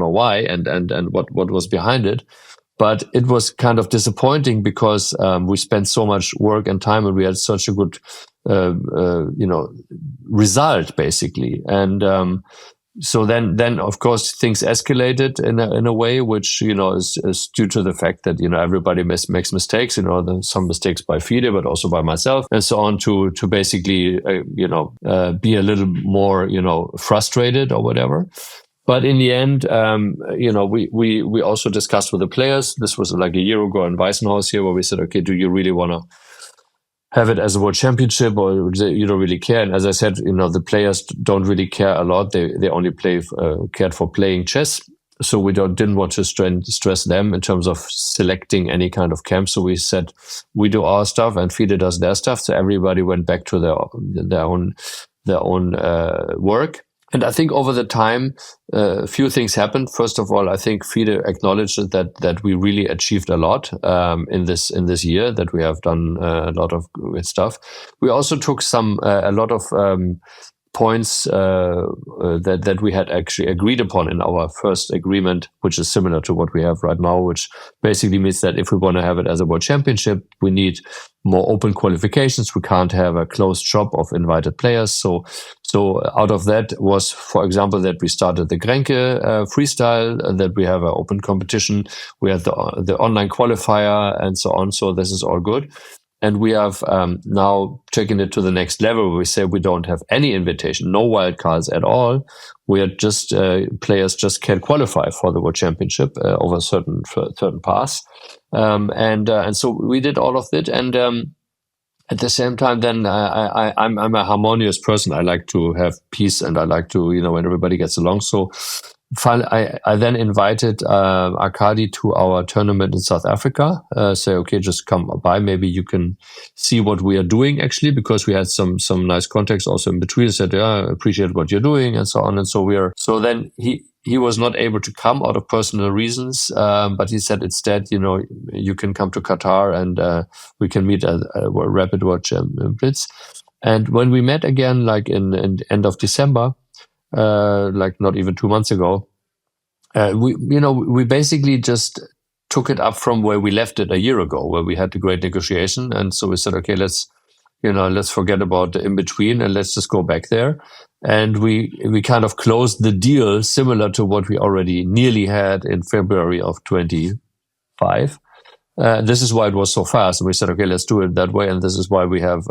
why and what was behind it. But it was kind of disappointing, because we spent so much work and time, and we had such a good, result, basically. And, so then of course things escalated in a way which is due to the fact that everybody makes mistakes, some mistakes by FIDE but also by myself and so on, to basically be a little more frustrated or whatever. But in the end, we also discussed with the players. This was like a year ago in Weissenhaus here, where we said, okay, do you really want to have it as a world championship, or you don't really care? And as I said, the players don't really care a lot. They only cared for playing chess. So we didn't want to stress them in terms of selecting any kind of camp. So we said, we do our stuff and FIDE does their stuff. So everybody went back to their own work. And I think over the time, a few things happened. First of all, I think FIDE acknowledged that we really achieved a lot in this year, that we have done a lot of good stuff. We also took a lot of points that we had actually agreed upon in our first agreement, which is similar to what we have right now, which basically means that if we want to have it as a world championship, we need more open qualifications. We can't have a closed shop of invited players. So out of that was, for example, that we started the Grenke freestyle, that we have an open competition. We had the online qualifier and so on. So this is all good. And we have now taken it to the next level where we say we don't have any invitation, no wildcards at all. We are just players just can qualify for the World Championship over a certain paths. And so we did all of it. And at the same time, then I'm a harmonious person. I like to have peace and I like to, when everybody gets along. So finally, I then invited Arkady to our tournament in South Africa. Say, okay, just come by. Maybe you can see what we are doing actually, because we had some nice contacts also in between. He said, yeah, I appreciate what you're doing and so on. And so then he was not able to come out of personal reasons. But he said instead, you can come to Qatar and we can meet at Rapid Watch Blitz. And when we met again, like in end of December, like not even 2 months ago, we basically just took it up from where we left it a year ago, where we had the great negotiation. And so we said, okay, let's forget about the in between and let's just go back there. And we kind of closed the deal similar to what we already nearly had in February of 25. This is why it was so fast. And we said, okay, let's do it that way. And this is why we have,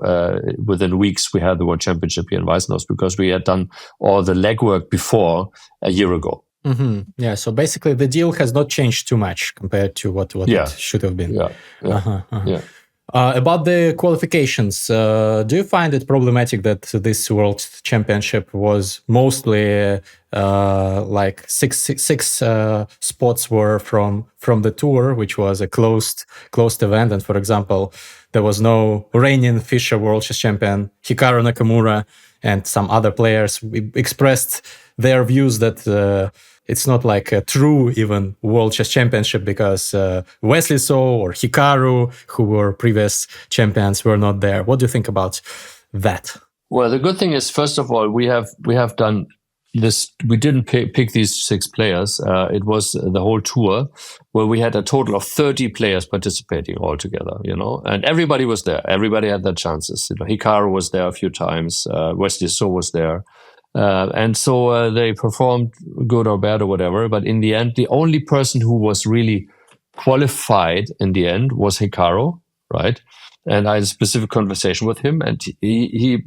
within weeks, we had the World Championship here in Weißenhaus, because we had done all the legwork before a year ago. Mm-hmm. Yeah. So basically the deal has not changed too much compared to what it should have been. Yeah. About the qualifications, do you find it problematic that this World Championship was mostly like six spots were from the tour, which was a closed event, and for example, there was no reigning Fischer World Chess Champion Hikaru Nakamura, and some other players expressed their views that it's not like a true even World Chess Championship because Wesley So or Hikaru, who were previous champions, were not there. What do you think about that? Well, the good thing is, first of all, we have done this. We didn't pick these 6 players. It was the whole tour where we had a total of 30 players participating all together, and everybody was there. Everybody had their chances. Hikaru was there a few times. Wesley So was there. And so they performed good or bad or whatever. But in the end, the only person who was really qualified in the end was Hikaru, right? And I had a specific conversation with him, and he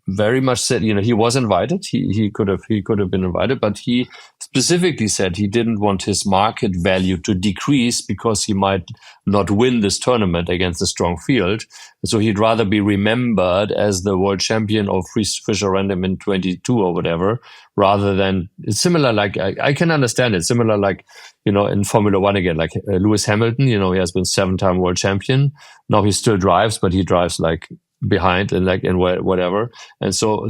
very much said, he was invited. He could have been invited, but he specifically said he didn't want his market value to decrease because he might not win this tournament against a strong field. So he'd rather be remembered as the world champion of Fischer Random in 22 or whatever, rather than it's similar. Like I can understand it. Similar like, in Formula One again, like Lewis Hamilton, he has been 7-time world champion. Now he still drives, but he drives like behind and whatever. And so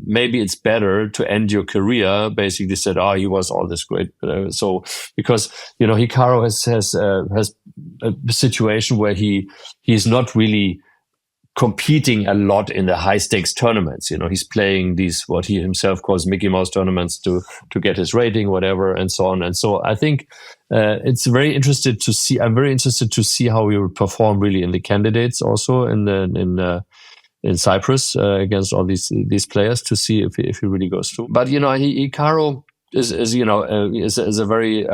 maybe it's better to end your career basically said, he was all this great. So because, Hikaru has a situation where he's not really competing a lot in the high stakes tournaments. He's playing these, what he himself calls Mickey Mouse tournaments to get his rating, whatever, and so on. And so I think it's very interested to see. I'm very interested to see how he will perform really in the candidates, also in Cyprus against all these players, to see if he really goes through. But Hikaru is a very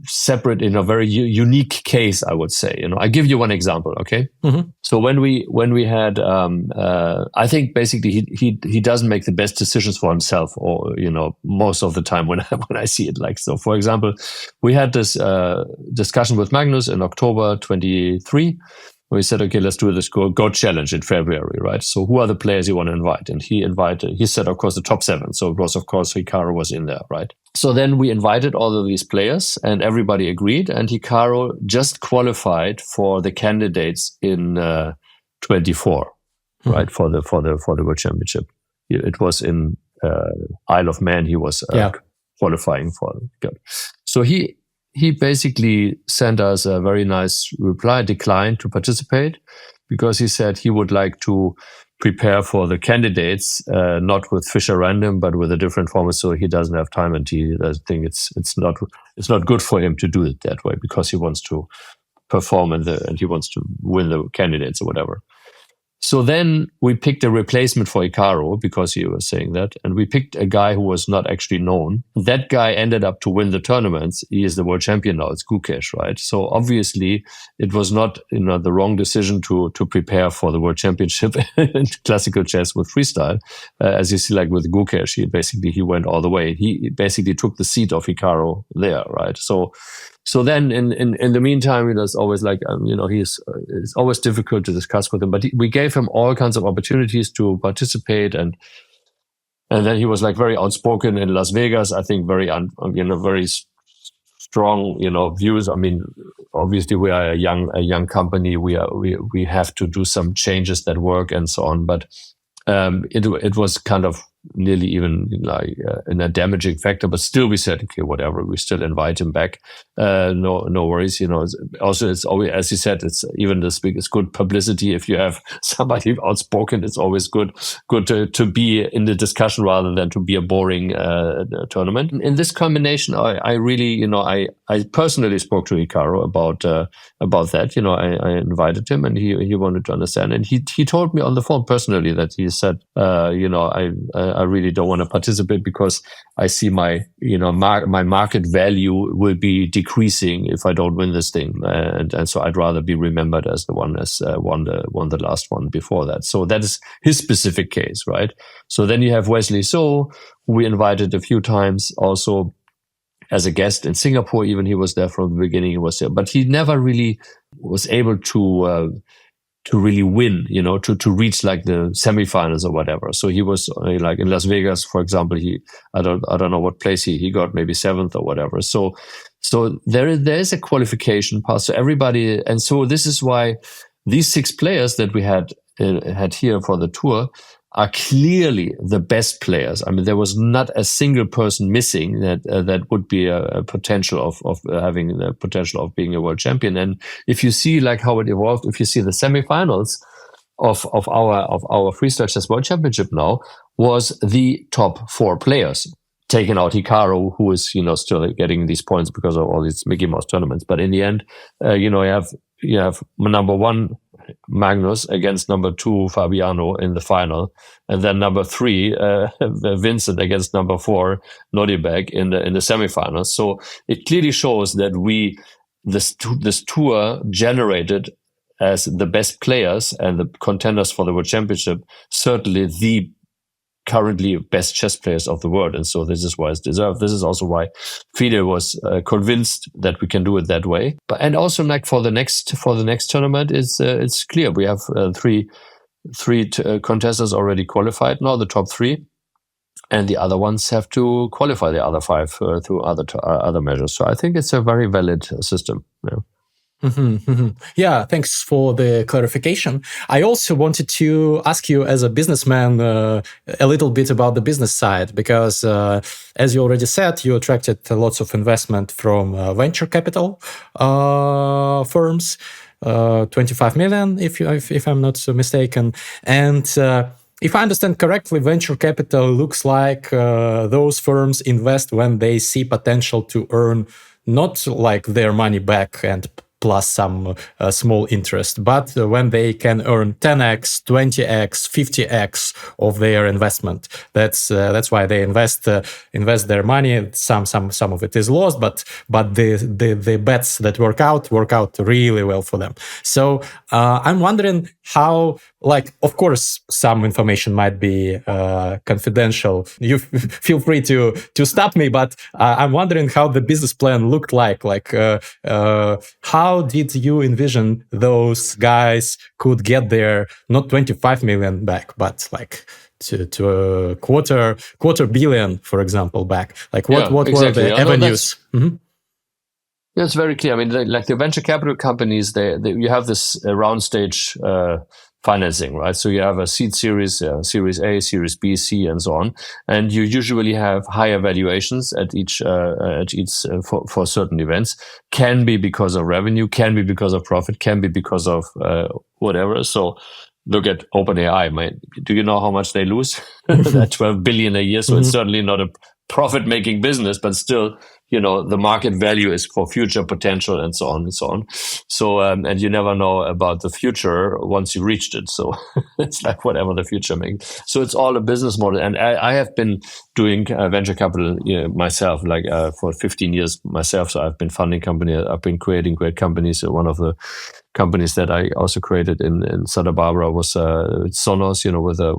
separate, in a very unique case, I would say. I give you one example, okay? Mm-hmm. So when we had, I think basically he doesn't make the best decisions for himself, or most of the time when I see it like so. For example, we had this discussion with Magnus in October 23. We said, okay, let's do this Go challenge in February, right? So who are the players you want to invite? And he said, of course, the top 7. So it was, of course, Hikaru was in there, right? So then we invited all of these players and everybody agreed. And Hikaru just qualified for the candidates in 24, right? For the World Championship. It was in Isle of Man. He was qualifying for. Good. So he basically sent us a very nice reply, declined to participate, because he said he would like to prepare for the candidates, not with Fisher Random, but with a different format, so he doesn't have time, and I think it's not good for him to do it that way, because he wants to perform and he wants to win the candidates or whatever. So then we picked a replacement for Hikaru, because he was saying that, and we picked a guy who was not actually known. That guy ended up to win the tournaments. He is the world champion now. It's Gukesh, right? So obviously it was not the wrong decision to prepare for the world championship in classical chess with freestyle. As you see, like with Gukesh, he went all the way. He basically took the seat of Hikaru there, right? So then, in the meantime, it's always like it's always difficult to discuss with him. But we gave him all kinds of opportunities to participate, and then he was like very outspoken in Las Vegas. I think very strong views. I mean, obviously we are a young company. We have to do some changes that work and so on. But it was kind of nearly even like in a damaging factor, but still we said, okay, whatever, we still invite him back. No worries. Also, it's always, as you said, it's even this big, it's good publicity. If you have somebody outspoken, it's always good to be in the discussion rather than to be a boring tournament. In this combination, I really, I personally spoke to Hikaru about that. I invited him, and he wanted to understand, and he told me on the phone personally that he said, I really don't want to participate because I see my market value will be decreasing if I don't win this thing, and so I'd rather be remembered as the one as won the last one before that. So that is his specific case, right? So then you have Wesley So, who we invited a few times also as a guest in Singapore. Even he was there from the beginning. He was there, but he never really was able to really win, to reach like the semifinals or whatever. So he was like in Las Vegas, for example, I don't know what place he got, maybe 7th or whatever. So there is a qualification path. So everybody, and so this is why these 6 players that we had here for the tour are clearly the best players. I mean, there was not a single person missing that would be a potential of having the potential of being a world champion. And if you see like how it evolved, if you see the semifinals of our Freestyle Chess World Championship now was the top 4 players, taking out Hikaru, who is still getting these points because of all these Mickey Mouse tournaments. But in the end, you have number 1 Magnus against number 2 Fabiano in the final, and then number 3 Vincent against number 4 Nodibek in the semifinals. So it clearly shows that this tour generated as the best players and the contenders for the World Championship, certainly the currently best chess players of the world. And so this is why it's deserved. This is also why FIDE was convinced that we can do it that way. And also like for the next tournament, it's clear we have three contestants already qualified now, the top 3, and the other ones have to qualify the other 5 through other measures. So I think it's a very valid system. Yeah. Yeah, thanks for the clarification. I also wanted to ask you, as a businessman, a little bit about the business side, because as you already said, you attracted lots of investment from venture capital firms, 25 million, if I'm not mistaken. And if I understand correctly, venture capital looks like those firms invest when they see potential to earn not like their money back and plus some small interest, but when they can earn 10x, 20x, 50x of their investment. That's why they invest their money. Some of it is lost, but the bets that work out really well for them. So I'm wondering how, like, of course, some information might be confidential. You feel free to stop me, but I'm wondering how the business plan looked like. Like, how did you envision those guys could get their not 25 million back, but like to a quarter billion, for example, back? Like, what were the avenues? That's very clear. I mean, like the venture capital companies, you have this round stage financing, right? So you have a seed series, Series A, Series B, C, and so on, and you usually have higher valuations at each for certain events. Can be because of revenue, can be because of profit, can be because of whatever. So look at OpenAI. Do you know how much they lose? That 12 billion a year. So it's certainly not a profit-making business, but still, the market value is for future potential and so on and so on. So, and you never know about the future once you reached it. So it's like whatever the future makes. So it's all a business model. And I have been doing venture capital myself, like for 15 years myself. So I've been funding companies. I've been creating great companies. One of the companies that I also created in Santa Barbara was Sonos,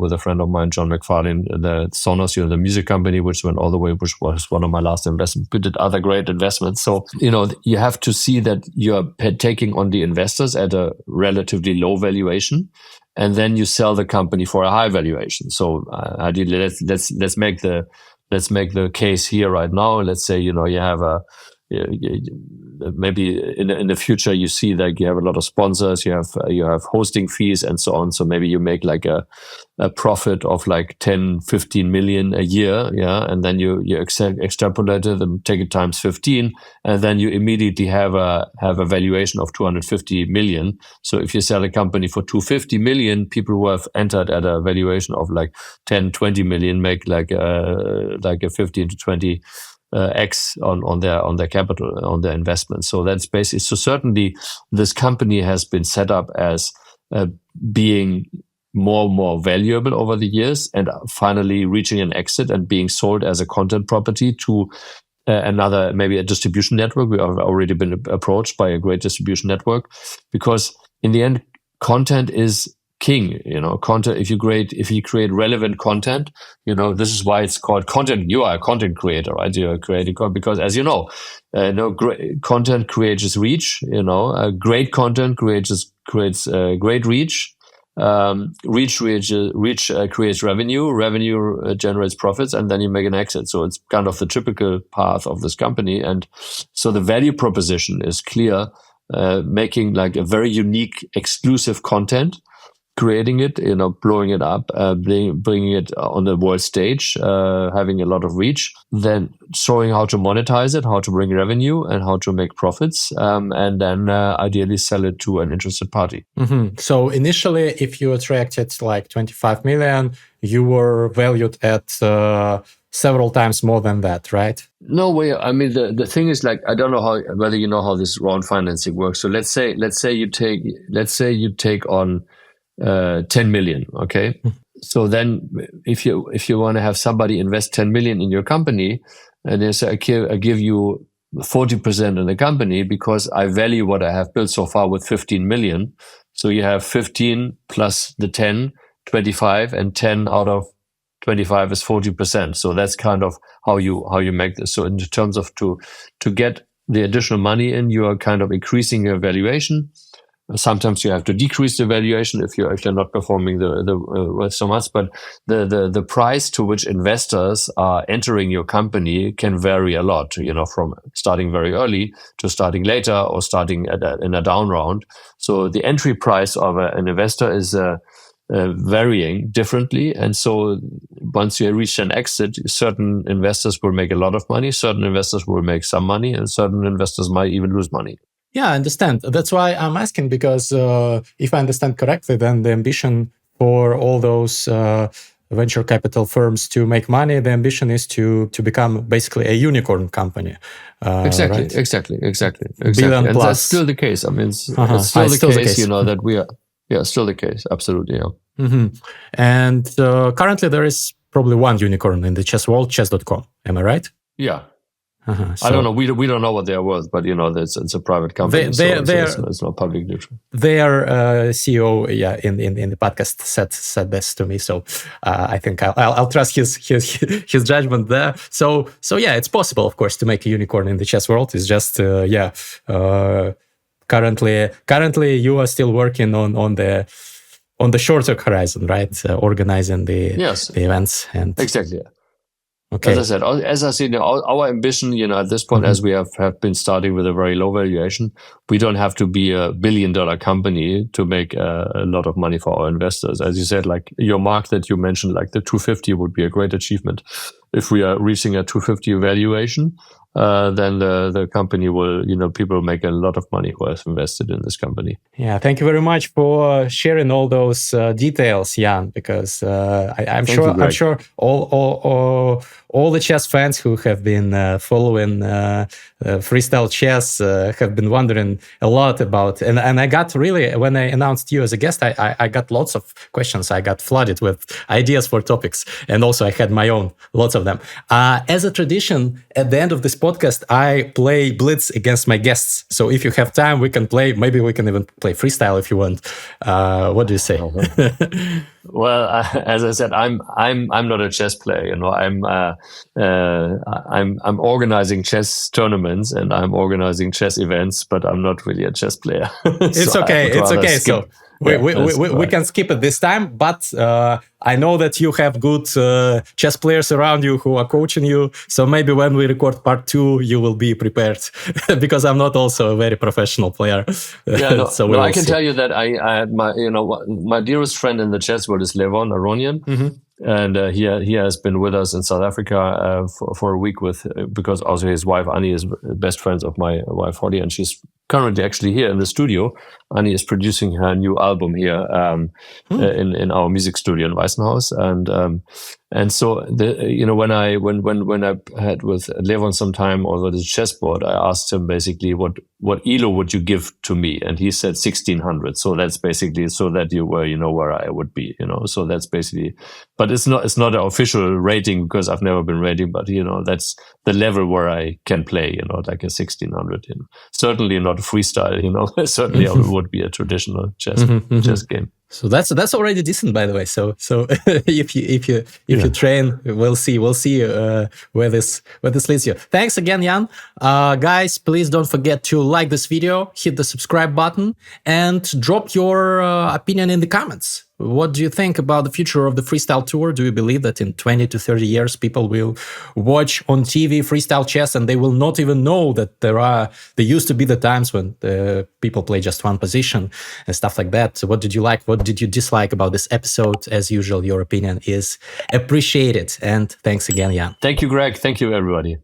with a friend of mine, John McFarlane, the Sonos, the music company, which went all the way, which was one of my last investments. We did other great investments. So, you have to see that you're taking on the investors at a relatively low valuation, and then you sell the company for a high valuation. So ideally, let's make the case here right now. Let's say, you have maybe in the future you see like you have a lot of sponsors, you have hosting fees and so on. So maybe you make like a profit of like 10-15 million a year, and then you extrapolate it and take it times 15, and then you immediately have a valuation of 250 million. So if you sell a company for 250 million, people who have entered at a valuation of like 10-20 million make like a 15 to 20 X on their capital, on their investment. So that's basically, so certainly this company has been set up as being more and more valuable over the years, and finally reaching an exit and being sold as a content property to another, maybe a distribution network. We have already been approached by a great distribution network, because in the end, content is king. Content, if you create relevant content, this is why it's called content. You are a content creator, right? You're creating content because, as great content creates reach. Great content creates great reach. Reach creates revenue. Revenue generates profits, and then you make an exit. So it's kind of the typical path of this company, and so the value proposition is clear. Making like a very unique, exclusive content, creating it, blowing it up, bringing it on the world stage, having a lot of reach, then showing how to monetize it, how to bring revenue, and how to make profits, and then ideally sell it to an interested party. Mm-hmm. So initially, if you attracted like 25 million, you were valued at several times more than that, right? No way. I mean, the thing is, like, I don't know whether you know how this round financing works. So let's say you take on 10 million. Okay. So then if you want to have somebody invest 10 million in your company, and they say, I give you 40% in the company because I value what I have built so far with 15 million. So you have 15 plus the 10, 25, and 10 out of 25 is 40%. So that's kind of how you make this. So in terms of to get the additional money in, you are kind of increasing your valuation. Sometimes you have to decrease the valuation if you're not performing the so much. But the price to which investors are entering your company can vary a lot. From starting very early to starting later, or starting in a down round. So the entry price of an investor is varying differently. And so once you reach an exit, certain investors will make a lot of money, certain investors will make some money, and certain investors might even lose money. Yeah, I understand. That's why I'm asking, because if I understand correctly, then the ambition for all those venture capital firms to make money, the ambition is to become basically a unicorn company. Exactly, right? exactly. Billion and plus. that's still the case. I mean, it's still the case, that we are. Yeah, still the case. Absolutely, yeah. Mm-hmm. And currently there is probably one unicorn in the chess world, chess.com. Am I right? Yeah. So I don't know. We don't know what they're worth, but it's a private company, it's not public neutral. Their CEO, in the podcast said this to me, so I think I'll trust his judgment there. So yeah, it's possible, of course, to make a unicorn in the chess world. It's just currently you are still working on the shorter horizon, right? Organizing the events and exactly. Yeah. Okay. As I said, our ambition, at this point, as we have been starting with a very low valuation, we don't have to be a $1 billion company to make a lot of money for our investors. As you said, like your mark that you mentioned, like the 250 would be a great achievement. if we are reaching a 250 valuation, then the company will, people make a lot of money who have invested in this company. Yeah, thank you very much for sharing all those details, Jan, because I'm sure all the chess fans who have been following Freestyle Chess have been wondering a lot about, and I got really, when I announced you as a guest, I got lots of questions. I got flooded with ideas for topics, and also I had my own, lots of them. As a tradition, at the end of this podcast, I play Blitz against my guests. So if you have time, we can play. Maybe we can even play freestyle if you want. What do you say? Well, as I said, I'm not a chess player. I'm organizing chess tournaments and I'm organizing chess events, but I'm not really a chess player. It's okay. It's okay. So we can skip it this time, but I know that you have good chess players around you who are coaching you. So maybe when we record part 2, you will be prepared because I'm not also a very professional player. Yeah, so I can tell you that I had my dearest friend in the chess world is Levon Aronian. Mm-hmm. And he has been with us in South Africa for a week because also his wife Annie is best friends of my wife Holly, and she's currently actually here in the studio. Annie is producing her new album here in our music studio in Weißenhaus, and so when I had with Levon some time over the chessboard, I asked him basically what elo would you give to me, and he said 1600. So that's basically so that you were where I would be, so that's basically. But it's not an official rating because I've never been rating, but that's the level where I can play, like a 1600. Certainly not a freestyle, certainly I would be a traditional chess game. So that's already decent, by the way. So if you train, we'll see where this leads you. Thanks again, Jan. Guys, please don't forget to like this video, hit the subscribe button, and drop your opinion in the comments. What do you think about the future of the Freestyle Tour? Do you believe that in 20 to 30 years, people will watch on TV Freestyle Chess and they will not even know that there used to be the times when people play just one position and stuff like that? So what did you like? What did you dislike about this episode? As usual, your opinion is appreciated. And thanks again, Jan. Thank you, Greg. Thank you, everybody.